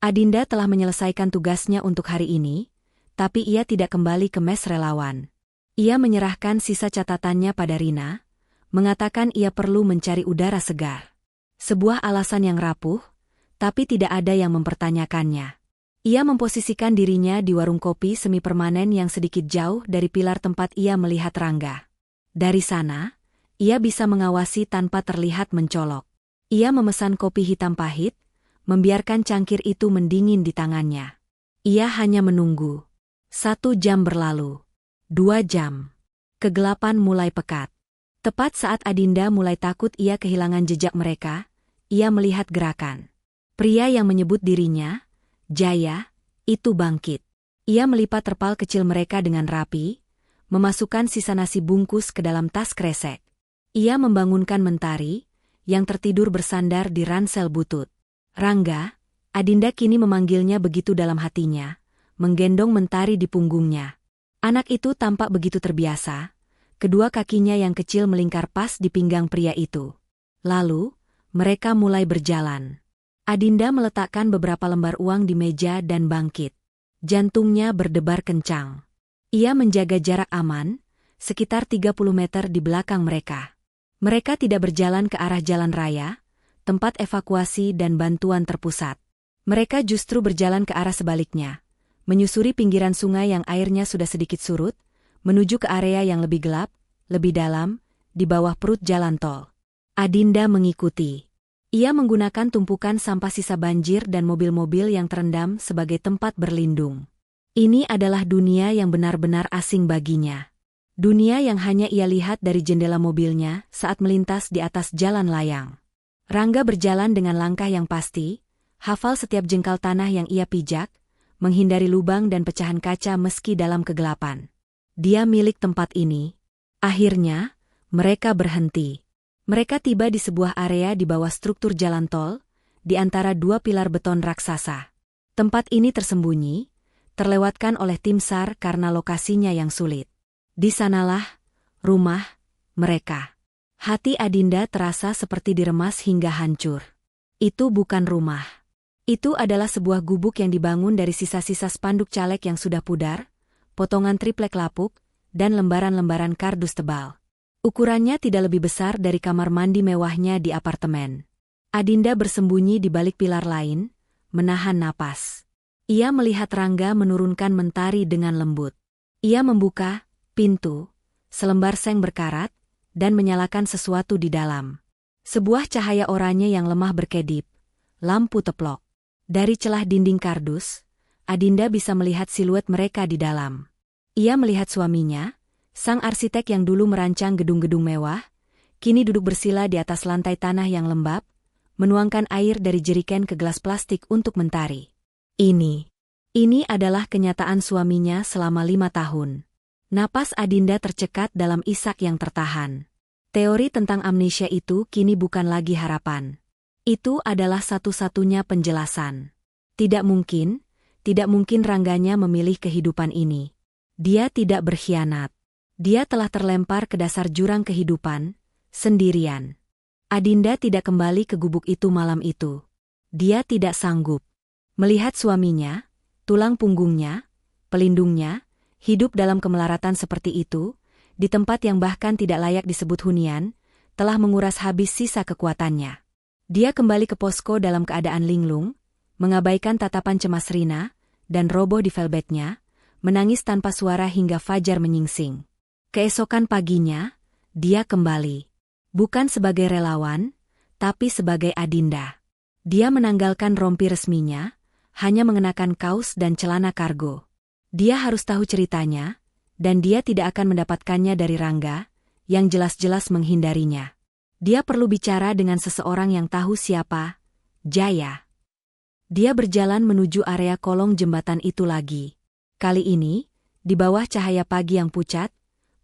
Adinda telah menyelesaikan tugasnya untuk hari ini, tapi ia tidak kembali ke mes relawan. Ia menyerahkan sisa catatannya pada Rina, mengatakan ia perlu mencari udara segar. Sebuah alasan yang rapuh, tapi tidak ada yang mempertanyakannya. Ia memposisikan dirinya di warung kopi semi-permanen yang sedikit jauh dari pilar tempat ia melihat Rangga. Dari sana, ia bisa mengawasi tanpa terlihat mencolok. Ia memesan kopi hitam pahit, membiarkan cangkir itu mendingin di tangannya. Ia hanya menunggu. 1 jam berlalu. 2 jam. Kegelapan mulai pekat. Tepat saat Adinda mulai takut ia kehilangan jejak mereka, ia melihat gerakan. Pria yang menyebut dirinya Jaya, itu bangkit. Ia melipat terpal kecil mereka dengan rapi, memasukkan sisa nasi bungkus ke dalam tas kresek. Ia membangunkan Mentari, yang tertidur bersandar di ransel butut. Rangga, Adinda kini memanggilnya begitu dalam hatinya, menggendong Mentari di punggungnya. Anak itu tampak begitu terbiasa, kedua kakinya yang kecil melingkar pas di pinggang pria itu. Lalu, mereka mulai berjalan. Adinda meletakkan beberapa lembar uang di meja dan bangkit. Jantungnya berdebar kencang. Ia menjaga jarak aman, sekitar 30 meter di belakang mereka. Mereka tidak berjalan ke arah jalan raya, tempat evakuasi dan bantuan terpusat. Mereka justru berjalan ke arah sebaliknya, menyusuri pinggiran sungai yang airnya sudah sedikit surut, menuju ke area yang lebih gelap, lebih dalam, di bawah perut jalan tol. Adinda mengikuti. Ia menggunakan tumpukan sampah sisa banjir dan mobil-mobil yang terendam sebagai tempat berlindung. Ini adalah dunia yang benar-benar asing baginya. Dunia yang hanya ia lihat dari jendela mobilnya saat melintas di atas jalan layang. Rangga berjalan dengan langkah yang pasti, hafal setiap jengkal tanah yang ia pijak, menghindari lubang dan pecahan kaca meski dalam kegelapan. Dia milik tempat ini. Akhirnya, mereka berhenti. Mereka tiba di sebuah area di bawah struktur jalan tol, di antara 2 pilar beton raksasa. Tempat ini tersembunyi, terlewatkan oleh tim SAR karena lokasinya yang sulit. Di sanalah rumah mereka. Hati Adinda terasa seperti diremas hingga hancur. Itu bukan rumah. Itu adalah sebuah gubuk yang dibangun dari sisa-sisa spanduk caleg yang sudah pudar, potongan triplek lapuk, dan lembaran-lembaran kardus tebal. Ukurannya tidak lebih besar dari kamar mandi mewahnya di apartemen. Adinda bersembunyi di balik pilar lain, menahan napas. Ia melihat Rangga menurunkan Mentari dengan lembut. Ia membuka pintu, selembar seng berkarat, dan menyalakan sesuatu di dalam. Sebuah cahaya oranye yang lemah berkedip, lampu teplok. Dari celah dinding kardus, Adinda bisa melihat siluet mereka di dalam. Ia melihat suaminya, Sang arsitek yang dulu merancang gedung-gedung mewah, kini duduk bersila di atas lantai tanah yang lembab, menuangkan air dari jeriken ke gelas plastik untuk mentari. Ini adalah kenyataan suaminya selama 5 tahun. Napas Adinda tercekat dalam isak yang tertahan. Teori tentang amnesia itu kini bukan lagi harapan. Itu adalah satu-satunya penjelasan. Tidak mungkin Rangganya memilih kehidupan ini. Dia tidak berkhianat. Dia telah terlempar ke dasar jurang kehidupan, sendirian. Adinda tidak kembali ke gubuk itu malam itu. Dia tidak sanggup melihat suaminya, tulang punggungnya, pelindungnya, hidup dalam kemelaratan seperti itu, di tempat yang bahkan tidak layak disebut hunian, telah menguras habis sisa kekuatannya. Dia kembali ke posko dalam keadaan linglung, mengabaikan tatapan cemas Rina, dan roboh di velvetnya, menangis tanpa suara hingga fajar menyingsing. Keesokan paginya, dia kembali. Bukan sebagai relawan, tapi sebagai Adinda. Dia menanggalkan rompi resminya, hanya mengenakan kaos dan celana kargo. Dia harus tahu ceritanya, dan dia tidak akan mendapatkannya dari Rangga, yang jelas-jelas menghindarinya. Dia perlu bicara dengan seseorang yang tahu siapa Jaya. Dia berjalan menuju area kolong jembatan itu lagi. Kali ini, di bawah cahaya pagi yang pucat,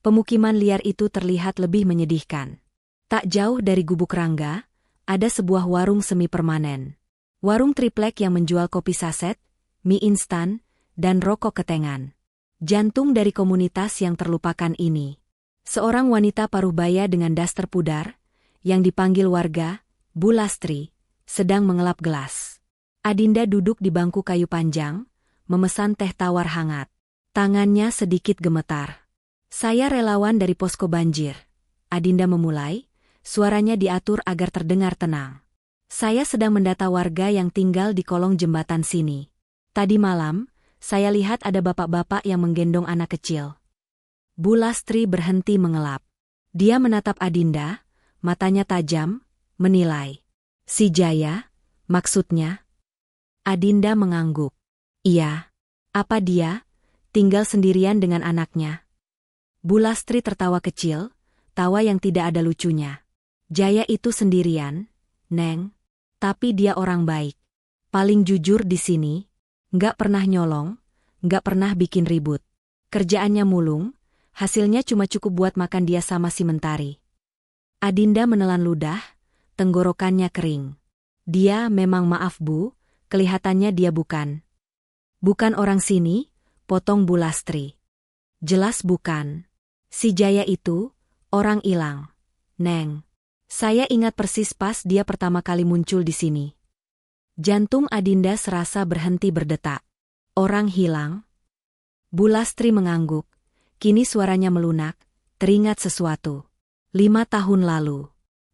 pemukiman liar itu terlihat lebih menyedihkan. Tak jauh dari gubuk Rangga, ada sebuah warung semi-permanen. Warung triplek yang menjual kopi saset, mie instan, dan rokok ketengan. Jantung dari komunitas yang terlupakan ini. Seorang wanita paruh-baya dengan daster pudar, yang dipanggil warga, Bu Lastri, sedang mengelap gelas. Adinda duduk di bangku kayu panjang, memesan teh tawar hangat. Tangannya sedikit gemetar. Saya relawan dari posko banjir. Adinda memulai, suaranya diatur agar terdengar tenang. Saya sedang mendata warga yang tinggal di kolong jembatan sini. Tadi malam, saya lihat ada bapak-bapak yang menggendong anak kecil. Bu Lastri berhenti mengelap. Dia menatap Adinda, matanya tajam, menilai. Si Jaya, maksudnya? Adinda mengangguk. Iya. Apa dia tinggal sendirian dengan anaknya? Bu Lastri tertawa kecil, tawa yang tidak ada lucunya. Jaya itu sendirian, Neng. Tapi dia orang baik. Paling jujur di sini, nggak pernah nyolong, nggak pernah bikin ribut. Kerjaannya mulung, hasilnya cuma cukup buat makan dia sama si Mentari. Adinda menelan ludah, tenggorokannya kering. Dia memang maaf Bu, kelihatannya dia bukan. Bukan orang sini, potong Bu Lastri. Jelas bukan. Si Jaya itu, orang hilang. Neng. Saya ingat persis pas dia pertama kali muncul di sini. Jantung Adinda serasa berhenti berdetak. Orang hilang? Bu Lastri mengangguk. Kini suaranya melunak, teringat sesuatu. 5 tahun lalu.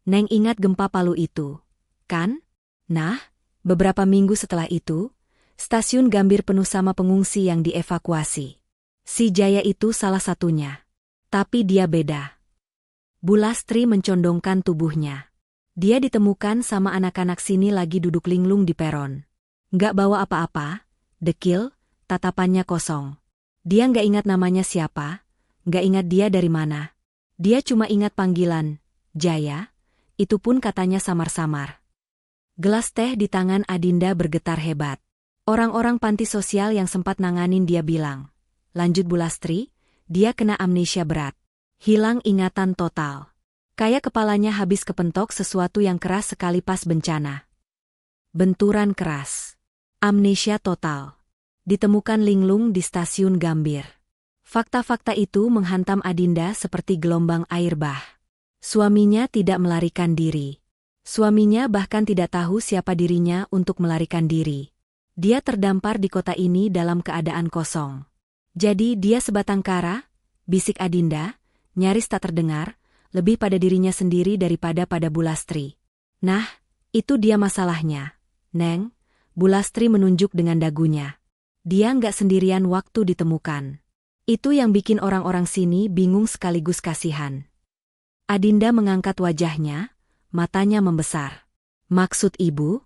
Neng ingat gempa Palu itu, kan? Nah, beberapa minggu setelah itu, stasiun Gambir penuh sama pengungsi yang dievakuasi. Si Jaya itu salah satunya. Tapi dia beda. Bu Lastri mencondongkan tubuhnya. Dia ditemukan sama anak-anak sini lagi duduk linglung di peron. Nggak bawa apa-apa, dekil, tatapannya kosong. Dia nggak ingat namanya siapa, nggak ingat dia dari mana. Dia cuma ingat panggilan, Jaya, itu pun katanya samar-samar. Gelas teh di tangan Adinda bergetar hebat. Orang-orang panti sosial yang sempat nanganin dia bilang, lanjut Bu Lastri, dia kena amnesia berat. Hilang ingatan total. Kayak kepalanya habis kepentok sesuatu yang keras sekali pas bencana. Benturan keras. Amnesia total. Ditemukan linglung di stasiun Gambir. Fakta-fakta itu menghantam Adinda seperti gelombang air bah. Suaminya tidak melarikan diri. Suaminya bahkan tidak tahu siapa dirinya untuk melarikan diri. Dia terdampar di kota ini dalam keadaan kosong. Jadi dia sebatang kara, bisik Adinda, nyaris tak terdengar, lebih pada dirinya sendiri daripada pada Bu Lastri. Nah, itu dia masalahnya, Neng. Bu Lastri menunjuk dengan dagunya. Dia nggak sendirian waktu ditemukan. Itu yang bikin orang-orang sini bingung sekaligus kasihan. Adinda mengangkat wajahnya, matanya membesar. Maksud ibu?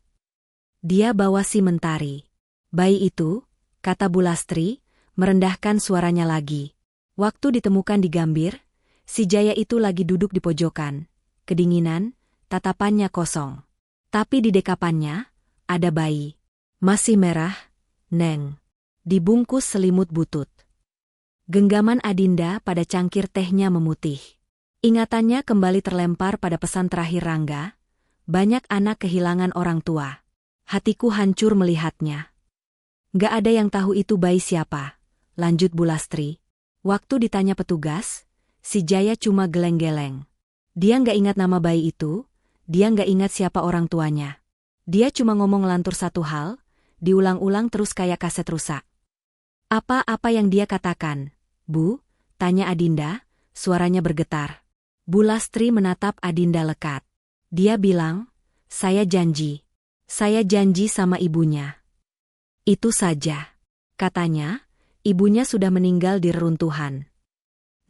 Dia bawa si Mentari. Bayi itu, kata Bu Lastri, merendahkan suaranya lagi. Waktu ditemukan di Gambir, si Jaya itu lagi duduk di pojokan, kedinginan, tatapannya kosong. Tapi di dekapannya, ada bayi. Masih merah, Neng. Dibungkus selimut butut. Genggaman Adinda pada cangkir tehnya memutih. Ingatannya kembali terlempar pada pesan terakhir Rangga, banyak anak kehilangan orang tua. Hatiku hancur melihatnya. Gak ada yang tahu itu bayi siapa, lanjut Bulastri. Waktu ditanya petugas, si Jaya cuma geleng-geleng. Dia gak ingat nama bayi itu, dia gak ingat siapa orang tuanya. Dia cuma ngomong lantur satu hal, diulang-ulang terus kayak kaset rusak. Apa-apa yang dia katakan, Bu? Tanya Adinda, suaranya bergetar. Bulastri menatap Adinda lekat. Dia bilang, saya janji sama ibunya. Itu saja. Katanya, ibunya sudah meninggal di reruntuhan.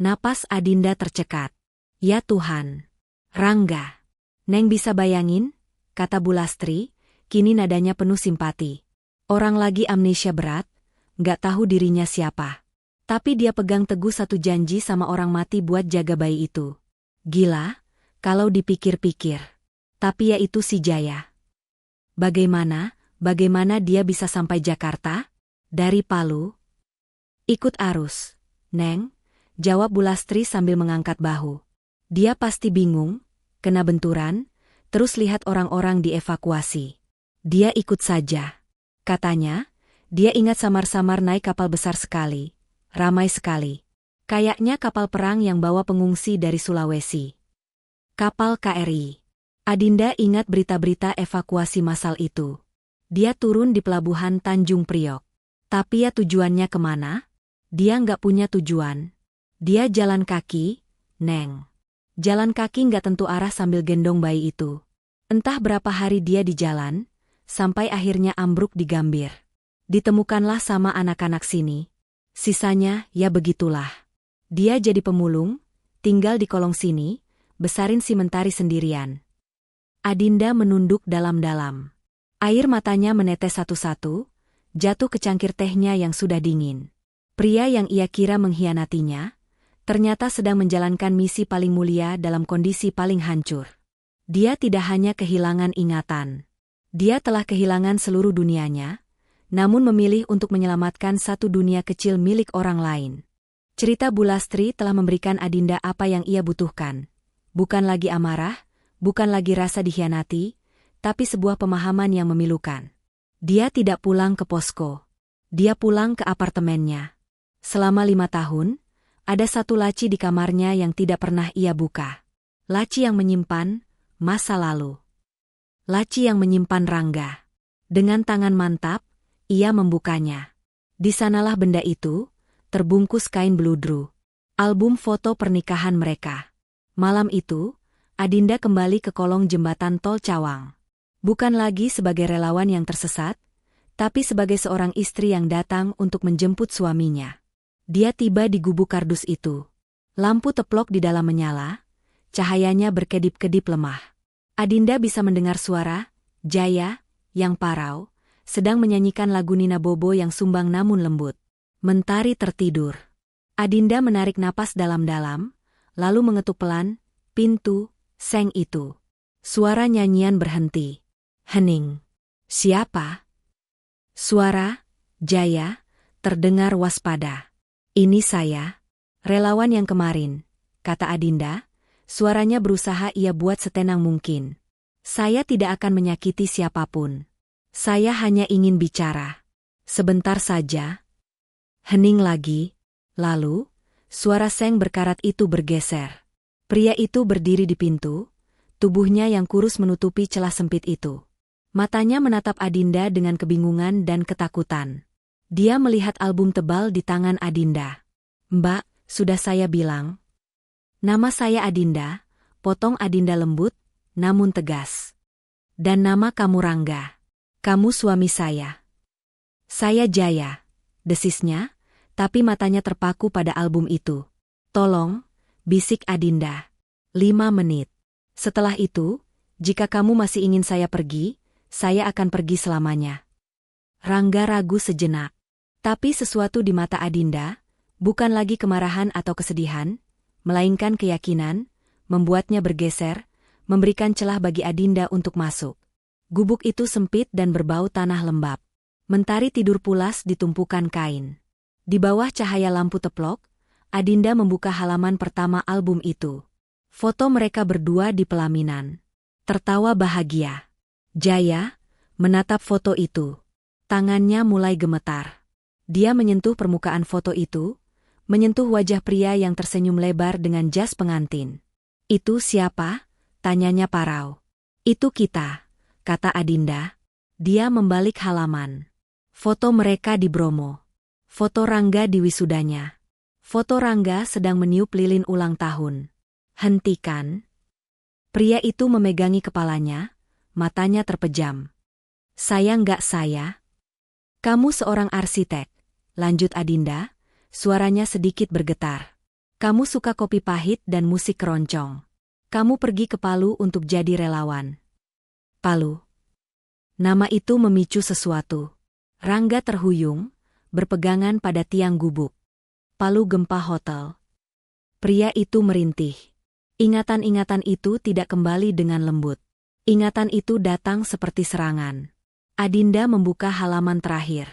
Napas Adinda tercekat. Ya Tuhan. Rangga. Neng bisa bayangin? Kata Bulastri, kini nadanya penuh simpati. Orang lagi amnesia berat, gak tahu dirinya siapa. Tapi dia pegang teguh satu janji sama orang mati buat jaga bayi itu. Gila, kalau dipikir-pikir. Tapi ya itu si Jaya. Bagaimana dia bisa sampai Jakarta? Dari Palu? Ikut arus. Neng, jawab Bulastri sambil mengangkat bahu. Dia pasti bingung, kena benturan, terus lihat orang-orang dievakuasi. Dia ikut saja. Katanya, dia ingat samar-samar naik kapal besar sekali. Ramai sekali. Kayaknya kapal perang yang bawa pengungsi dari Sulawesi. Kapal KRI. Adinda ingat berita-berita evakuasi massal itu. Dia turun di pelabuhan Tanjung Priok. Tapi ya tujuannya kemana? Dia nggak punya tujuan. Dia jalan kaki, Neng. Jalan kaki nggak tentu arah sambil gendong bayi itu. Entah berapa hari dia di jalan, sampai akhirnya ambruk di Gambir. Ditemukanlah sama anak-anak sini. Sisanya, ya begitulah. Dia jadi pemulung, tinggal di kolong sini, besarin si Mentari sendirian. Adinda menunduk dalam-dalam. Air matanya menetes satu-satu, jatuh ke cangkir tehnya yang sudah dingin. Pria yang ia kira mengkhianatinya, ternyata sedang menjalankan misi paling mulia dalam kondisi paling hancur. Dia tidak hanya kehilangan ingatan. Dia telah kehilangan seluruh dunianya, namun memilih untuk menyelamatkan satu dunia kecil milik orang lain. Cerita Bulastri telah memberikan Adinda apa yang ia butuhkan. Bukan lagi amarah, bukan lagi rasa dikhianati, tapi sebuah pemahaman yang memilukan. Dia tidak pulang ke posko. Dia pulang ke apartemennya. Selama 5 tahun, ada satu laci di kamarnya yang tidak pernah ia buka. Laci yang menyimpan masa lalu. Laci yang menyimpan Rangga. Dengan tangan mantap, ia membukanya. Di sanalah benda itu, terbungkus kain beludru. Album foto pernikahan mereka. Malam itu, Adinda kembali ke kolong jembatan Tol Cawang. Bukan lagi sebagai relawan yang tersesat, tapi sebagai seorang istri yang datang untuk menjemput suaminya. Dia tiba di gubuk kardus itu. Lampu teplok di dalam menyala, cahayanya berkedip-kedip lemah. Adinda bisa mendengar suara Jaya, yang parau, sedang menyanyikan lagu Nina Bobo yang sumbang namun lembut. Mentari tertidur. Adinda menarik napas dalam-dalam, lalu mengetuk pelan, pintu, seng itu. Suara nyanyian berhenti. Hening. Siapa? Suara Jaya terdengar waspada. Ini saya, relawan yang kemarin, kata Adinda. Suaranya berusaha ia buat setenang mungkin. Saya tidak akan menyakiti siapapun. Saya hanya ingin bicara. Sebentar saja. Hening lagi. Lalu, suara seng berkarat itu bergeser. Pria itu berdiri di pintu, tubuhnya yang kurus menutupi celah sempit itu. Matanya menatap Adinda dengan kebingungan dan ketakutan. Dia melihat album tebal di tangan Adinda. Mbak, sudah saya bilang. Nama saya Adinda, potong Adinda lembut, namun tegas. Dan nama kamu Rangga. Kamu suami saya. Saya Jaya, desisnya, tapi matanya terpaku pada album itu. Tolong, bisik Adinda. 5 menit. Setelah itu, jika kamu masih ingin saya pergi, saya akan pergi selamanya. Rangga ragu sejenak. Tapi sesuatu di mata Adinda, Bukan lagi kemarahan atau kesedihan, melainkan keyakinan, membuatnya bergeser, memberikan celah bagi Adinda untuk masuk. Gubuk itu sempit dan berbau tanah lembab. Mentari tidur pulas di tumpukan kain. Di bawah cahaya lampu teplok, Adinda membuka halaman pertama album itu. Foto mereka berdua di pelaminan. Tertawa bahagia. Jaya menatap foto itu. Tangannya mulai gemetar. Dia menyentuh permukaan foto itu, menyentuh wajah pria yang tersenyum lebar dengan jas pengantin. "Itu siapa?" tanyanya parau. "Itu kita," kata Adinda. Dia membalik halaman. Foto mereka di Bromo. Foto Rangga di wisudanya. Foto Rangga sedang meniup lilin ulang tahun. "Hentikan." Pria itu memegangi kepalanya, matanya terpejam. "Saya nggak saya." "Kamu seorang arsitek," lanjut Adinda, suaranya sedikit bergetar. "Kamu suka kopi pahit dan musik keroncong. Kamu pergi ke Palu untuk jadi relawan." Palu. Nama itu memicu sesuatu. Rangga terhuyung, berpegangan pada tiang gubuk. Palu Gempa Hotel. Pria itu merintih. Ingatan-ingatan itu tidak kembali dengan lembut. Ingatan itu datang seperti serangan. Adinda membuka halaman terakhir.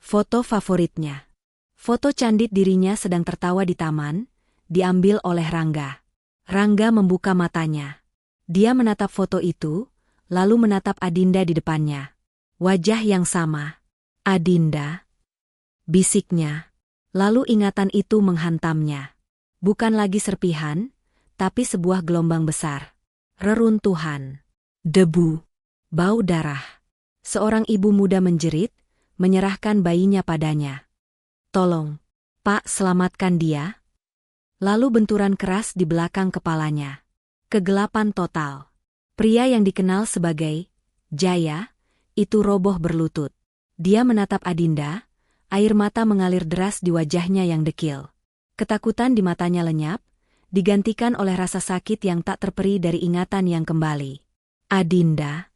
Foto favoritnya. Foto candid dirinya sedang tertawa di taman, diambil oleh Rangga. Rangga membuka matanya. Dia menatap foto itu, lalu menatap Adinda di depannya. Wajah yang sama. "Adinda," bisiknya. Lalu ingatan itu menghantamnya. Bukan lagi serpihan, tapi sebuah gelombang besar. Reruntuhan. Debu. Bau darah. Seorang ibu muda menjerit, menyerahkan bayinya padanya. "Tolong, Pak, selamatkan dia." Lalu benturan keras di belakang kepalanya. Kegelapan total. Pria yang dikenal sebagai Jaya, itu roboh berlutut. Dia menatap Adinda, air mata mengalir deras di wajahnya yang dekil. Ketakutan di matanya lenyap, digantikan oleh rasa sakit yang tak terperi dari ingatan yang kembali. "Adinda."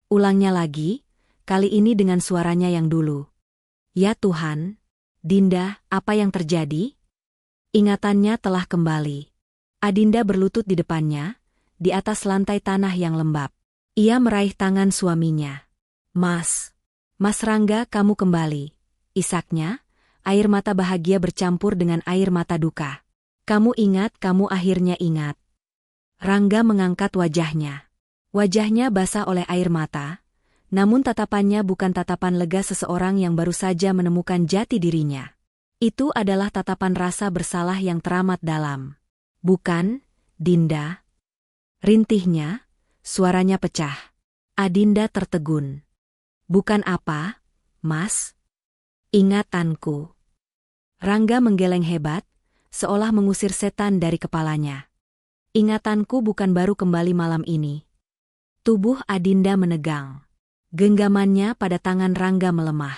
Ulangnya lagi, kali ini dengan suaranya yang dulu. "Ya Tuhan, Dinda, apa yang terjadi?" Ingatannya telah kembali. Adinda berlutut di depannya, di atas lantai tanah yang lembab. Ia meraih tangan suaminya. Mas Rangga, kamu kembali." Isaknya, air mata bahagia bercampur dengan air mata duka. "Kamu ingat, kamu akhirnya ingat." Rangga mengangkat wajahnya. Wajahnya basah oleh air mata, namun tatapannya bukan tatapan lega seseorang yang baru saja menemukan jati dirinya. Itu adalah tatapan rasa bersalah yang teramat dalam. "Bukan, Dinda." Rintihnya, suaranya pecah. Adinda tertegun. "Bukan apa, Mas?" "Ingatanku." Rangga menggeleng hebat, seolah mengusir setan dari kepalanya. "Ingatanku bukan baru kembali malam ini." Tubuh Adinda menegang. Genggamannya pada tangan Rangga melemah.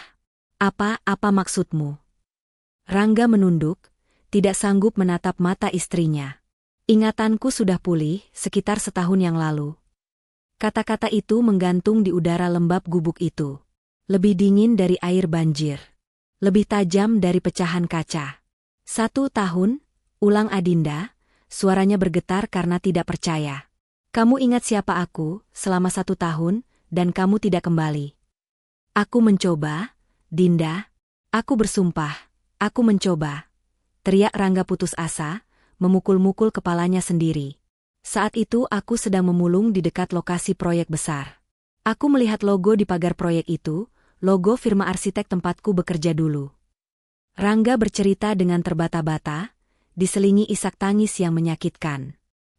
Apa maksudmu?" Rangga menunduk, tidak sanggup menatap mata istrinya. "Ingatanku sudah pulih sekitar setahun yang lalu." Kata-kata itu menggantung di udara lembab gubuk itu. Lebih dingin dari air banjir. Lebih tajam dari pecahan kaca. "1 tahun, ulang Adinda, suaranya bergetar karena tidak percaya. "Kamu ingat siapa aku selama 1 tahun, dan kamu tidak kembali." "Aku mencoba, Dinda. Aku bersumpah, aku mencoba." Teriak Rangga putus asa, memukul-mukul kepalanya sendiri. "Saat itu aku sedang memulung di dekat lokasi proyek besar. Aku melihat logo di pagar proyek itu, logo firma arsitek tempatku bekerja dulu." Rangga bercerita dengan terbata-bata, diselingi isak tangis yang menyakitkan.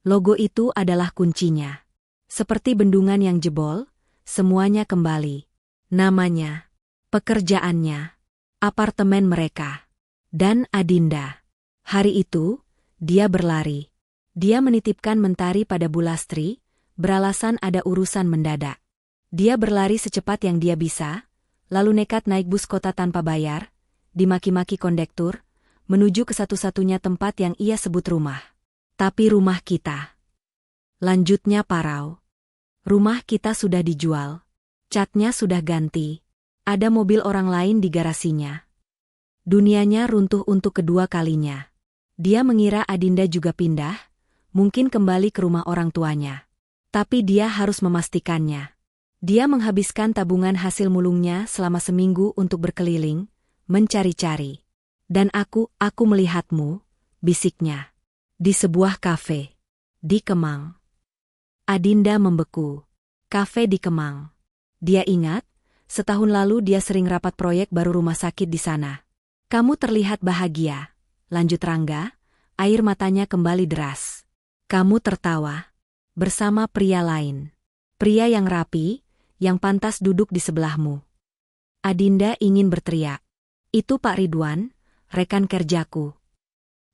Logo itu adalah kuncinya. Seperti bendungan yang jebol, semuanya kembali. Namanya, pekerjaannya, apartemen mereka, dan Adinda. Hari itu, dia berlari. Dia menitipkan Mentari pada Bulastri, beralasan ada urusan mendadak. Dia berlari secepat yang dia bisa, lalu nekat naik bus kota tanpa bayar, dimaki-maki kondektur, menuju ke satu-satunya tempat yang ia sebut rumah. "Tapi rumah kita," lanjutnya parau. "Rumah kita sudah dijual. Catnya sudah ganti. Ada mobil orang lain di garasinya." Dunianya runtuh untuk kedua kalinya. Dia mengira Adinda juga pindah, mungkin kembali ke rumah orang tuanya. Tapi dia harus memastikannya. Dia menghabiskan tabungan hasil mulungnya selama seminggu untuk berkeliling, mencari-cari. Dan aku melihatmu, bisiknya. Di sebuah kafe. Di Kemang. Adinda membeku. Kafe di Kemang. Dia ingat, setahun lalu dia sering rapat proyek baru rumah sakit di sana. Kamu terlihat bahagia, lanjut Rangga, air matanya kembali deras. Kamu tertawa. Bersama pria lain. Pria yang rapi, yang pantas duduk di sebelahmu. Adinda ingin berteriak. Itu Pak Ridwan, rekan kerjaku.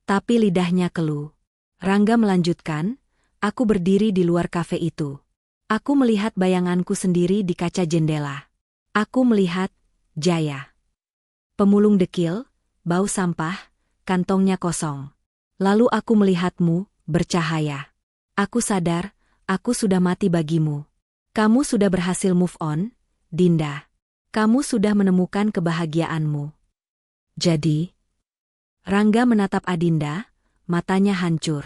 Tapi lidahnya keluh. Rangga melanjutkan, aku berdiri di luar kafe itu. Aku melihat bayanganku sendiri di kaca jendela. Aku melihat Jaya. Pemulung dekil, bau sampah, kantongnya kosong. Lalu aku melihatmu, bercahaya. Aku sadar, aku sudah mati bagimu. Kamu sudah berhasil move on, Dinda. Kamu sudah menemukan kebahagiaanmu. Jadi, Rangga menatap Adinda, matanya hancur.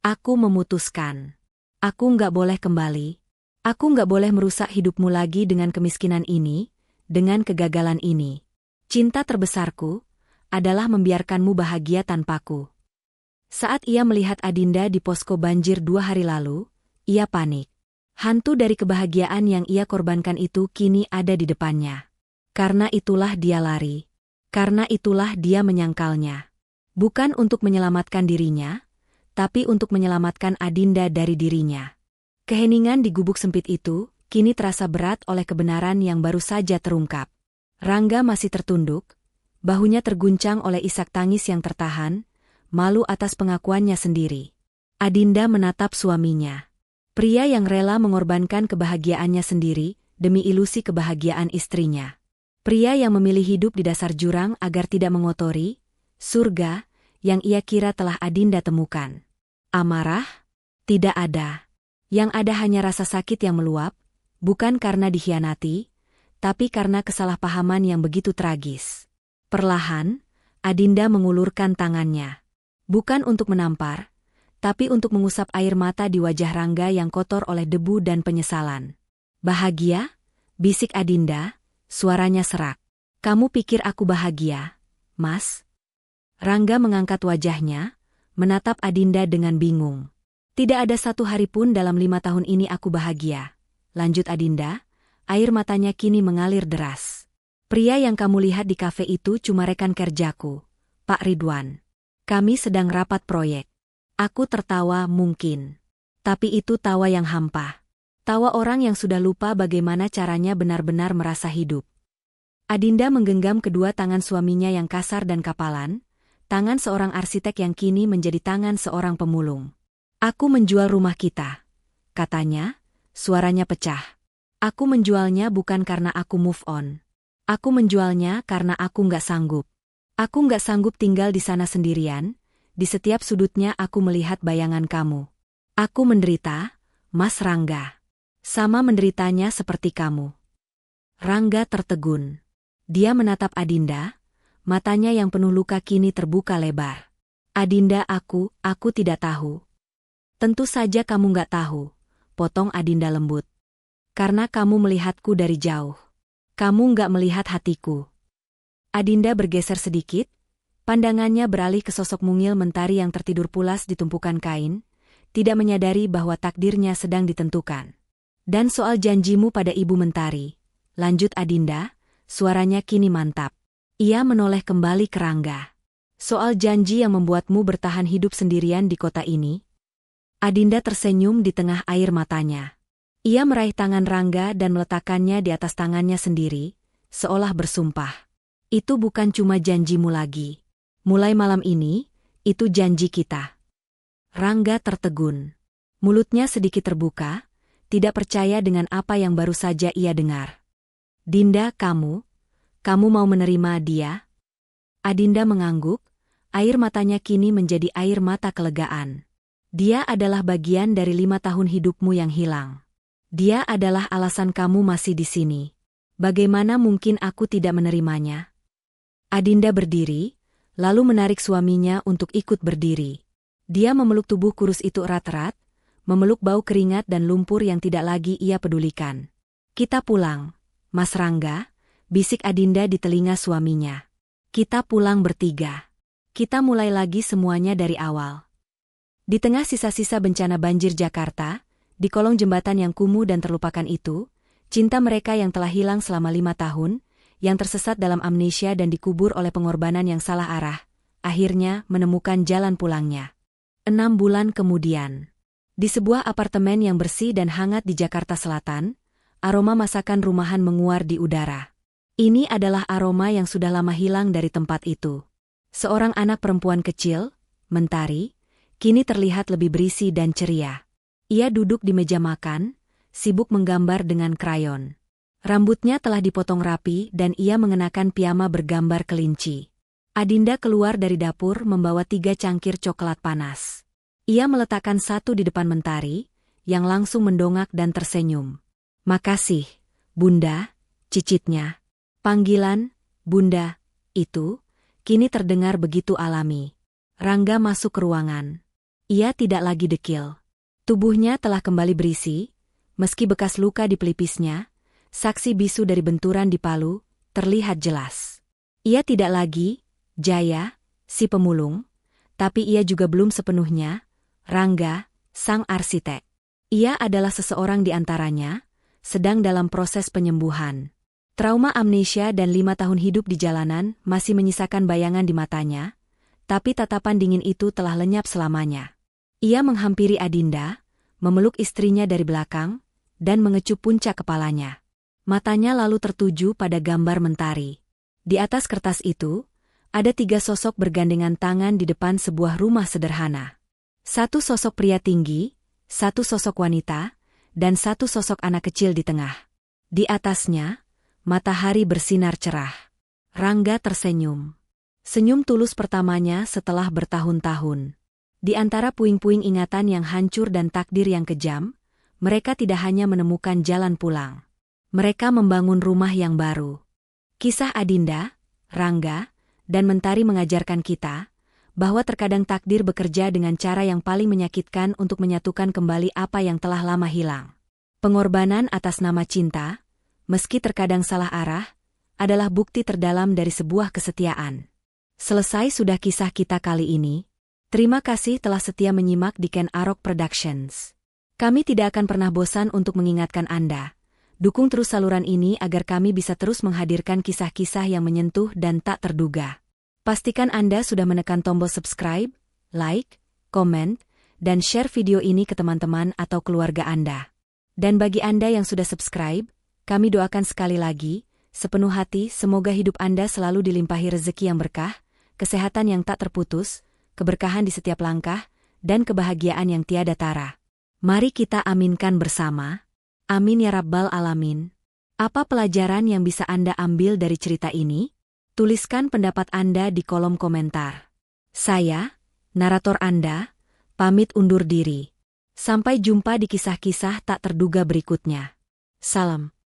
Aku memutuskan. Aku nggak boleh kembali. Aku nggak boleh merusak hidupmu lagi dengan kemiskinan ini, dengan kegagalan ini. Cinta terbesarku adalah membiarkanmu bahagia tanpaku. Saat ia melihat Adinda di posko banjir 2 hari lalu, ia panik. Hantu dari kebahagiaan yang ia korbankan itu kini ada di depannya. Karena itulah dia lari. Karena itulah dia menyangkalnya. Bukan untuk menyelamatkan dirinya, tapi untuk menyelamatkan Adinda dari dirinya. Keheningan di gubuk sempit itu kini terasa berat oleh kebenaran yang baru saja terungkap. Rangga masih tertunduk, bahunya terguncang oleh isak tangis yang tertahan, malu atas pengakuannya sendiri. Adinda menatap suaminya. Pria yang rela mengorbankan kebahagiaannya sendiri demi ilusi kebahagiaan istrinya. Pria yang memilih hidup di dasar jurang agar tidak mengotori surga yang ia kira telah Adinda temukan. Amarah? Tidak ada. Yang ada hanya rasa sakit yang meluap, bukan karena dikhianati, tapi karena kesalahpahaman yang begitu tragis. Perlahan, Adinda mengulurkan tangannya. Bukan untuk menampar, tapi untuk mengusap air mata di wajah Rangga yang kotor oleh debu dan penyesalan. Bahagia? Bisik Adinda, suaranya serak. Kamu pikir aku bahagia, Mas? Rangga mengangkat wajahnya, menatap Adinda dengan bingung. Tidak ada satu hari pun dalam 5 tahun ini aku bahagia. Lanjut Adinda. Air matanya kini mengalir deras. Pria yang kamu lihat di kafe itu cuma rekan kerjaku, Pak Ridwan. Kami sedang rapat proyek. Aku tertawa mungkin. Tapi itu tawa yang hampa. Tawa orang yang sudah lupa bagaimana caranya benar-benar merasa hidup. Adinda menggenggam kedua tangan suaminya yang kasar dan kapalan, tangan seorang arsitek yang kini menjadi tangan seorang pemulung. Aku menjual rumah kita, katanya, suaranya pecah. Aku menjualnya bukan karena aku move on. Aku menjualnya karena aku nggak sanggup. Aku nggak sanggup tinggal di sana sendirian, di setiap sudutnya aku melihat bayangan kamu. Aku menderita, Mas Rangga. Sama menderitanya seperti kamu. Rangga tertegun. Dia menatap Adinda, matanya yang penuh luka kini terbuka lebar. Adinda aku tidak tahu. Tentu saja kamu nggak tahu, potong Adinda lembut. Karena kamu melihatku dari jauh. Kamu nggak melihat hatiku. Adinda bergeser sedikit, pandangannya beralih ke sosok mungil mentari yang tertidur pulas di tumpukan kain, tidak menyadari bahwa takdirnya sedang ditentukan. Dan soal janjimu pada Ibu Mentari, lanjut Adinda, suaranya kini mantap. Ia menoleh kembali ke Rangga. Soal janji yang membuatmu bertahan hidup sendirian di kota ini. Adinda tersenyum di tengah air matanya. Ia meraih tangan Rangga dan meletakkannya di atas tangannya sendiri, seolah bersumpah. Itu bukan cuma janjimu lagi. Mulai malam ini, itu janji kita. Rangga tertegun. Mulutnya sedikit terbuka, tidak percaya dengan apa yang baru saja ia dengar. Dinda, kamu mau menerima dia? Adinda mengangguk, air matanya kini menjadi air mata kelegaan. Dia adalah bagian dari 5 tahun hidupmu yang hilang. Dia adalah alasan kamu masih di sini. Bagaimana mungkin aku tidak menerimanya? Adinda berdiri, lalu menarik suaminya untuk ikut berdiri. Dia memeluk tubuh kurus itu erat-erat, memeluk bau keringat dan lumpur yang tidak lagi ia pedulikan. "Kita pulang, Mas Rangga," bisik Adinda di telinga suaminya. "Kita pulang bertiga. Kita mulai lagi semuanya dari awal." Di tengah sisa-sisa bencana banjir Jakarta, di kolong jembatan yang kumuh dan terlupakan itu, cinta mereka yang telah hilang selama 5 tahun, yang tersesat dalam amnesia dan dikubur oleh pengorbanan yang salah arah, akhirnya menemukan jalan pulangnya. 6 bulan kemudian, di sebuah apartemen yang bersih dan hangat di Jakarta Selatan, aroma masakan rumahan menguar di udara. Ini adalah aroma yang sudah lama hilang dari tempat itu. Seorang anak perempuan kecil, Mentari, kini terlihat lebih berisi dan ceria. Ia duduk di meja makan, sibuk menggambar dengan krayon. Rambutnya telah dipotong rapi dan ia mengenakan piyama bergambar kelinci. Adinda keluar dari dapur membawa 3 cangkir coklat panas. Ia meletakkan satu di depan Mentari, yang langsung mendongak dan tersenyum. "Makasih, Bunda," cicitnya. Panggilan, Bunda, itu, kini terdengar begitu alami. Rangga masuk ke ruangan. Ia tidak lagi dekil. Tubuhnya telah kembali berisi, meski bekas luka di pelipisnya, saksi bisu dari benturan di palu, terlihat jelas. Ia tidak lagi, Jaya, si pemulung, tapi ia juga belum sepenuhnya, Rangga, sang arsitek. Ia adalah seseorang di antaranya, sedang dalam proses penyembuhan. Trauma amnesia dan 5 tahun hidup di jalanan masih menyisakan bayangan di matanya, tapi tatapan dingin itu telah lenyap selamanya. Ia menghampiri Adinda, memeluk istrinya dari belakang, dan mengecup puncak kepalanya. Matanya lalu tertuju pada gambar Mentari. Di atas kertas itu, ada 3 sosok bergandengan tangan di depan sebuah rumah sederhana. 1 sosok pria tinggi, 1 sosok wanita, dan 1 sosok anak kecil di tengah. Di atasnya, matahari bersinar cerah. Rangga tersenyum. Senyum tulus pertamanya setelah bertahun-tahun. Di antara puing-puing ingatan yang hancur dan takdir yang kejam, mereka tidak hanya menemukan jalan pulang. Mereka membangun rumah yang baru. Kisah Adinda, Rangga, dan Mentari mengajarkan kita bahwa terkadang takdir bekerja dengan cara yang paling menyakitkan untuk menyatukan kembali apa yang telah lama hilang. Pengorbanan atas nama cinta, meski terkadang salah arah, adalah bukti terdalam dari sebuah kesetiaan. Selesai sudah kisah kita kali ini. Terima kasih telah setia menyimak di Ken Arok Productions. Kami tidak akan pernah bosan untuk mengingatkan Anda. Dukung terus saluran ini agar kami bisa terus menghadirkan kisah-kisah yang menyentuh dan tak terduga. Pastikan Anda sudah menekan tombol subscribe, like, komen, dan share video ini ke teman-teman atau keluarga Anda. Dan bagi Anda yang sudah subscribe, kami doakan sekali lagi, sepenuh hati semoga hidup Anda selalu dilimpahi rezeki yang berkah, kesehatan yang tak terputus, keberkahan di setiap langkah, dan kebahagiaan yang tiada tara. Mari kita aminkan bersama. Amin ya Rabbal Alamin. Apa pelajaran yang bisa Anda ambil dari cerita ini? Tuliskan pendapat Anda di kolom komentar. Saya, narator Anda, pamit undur diri. Sampai jumpa di kisah-kisah tak terduga berikutnya. Salam.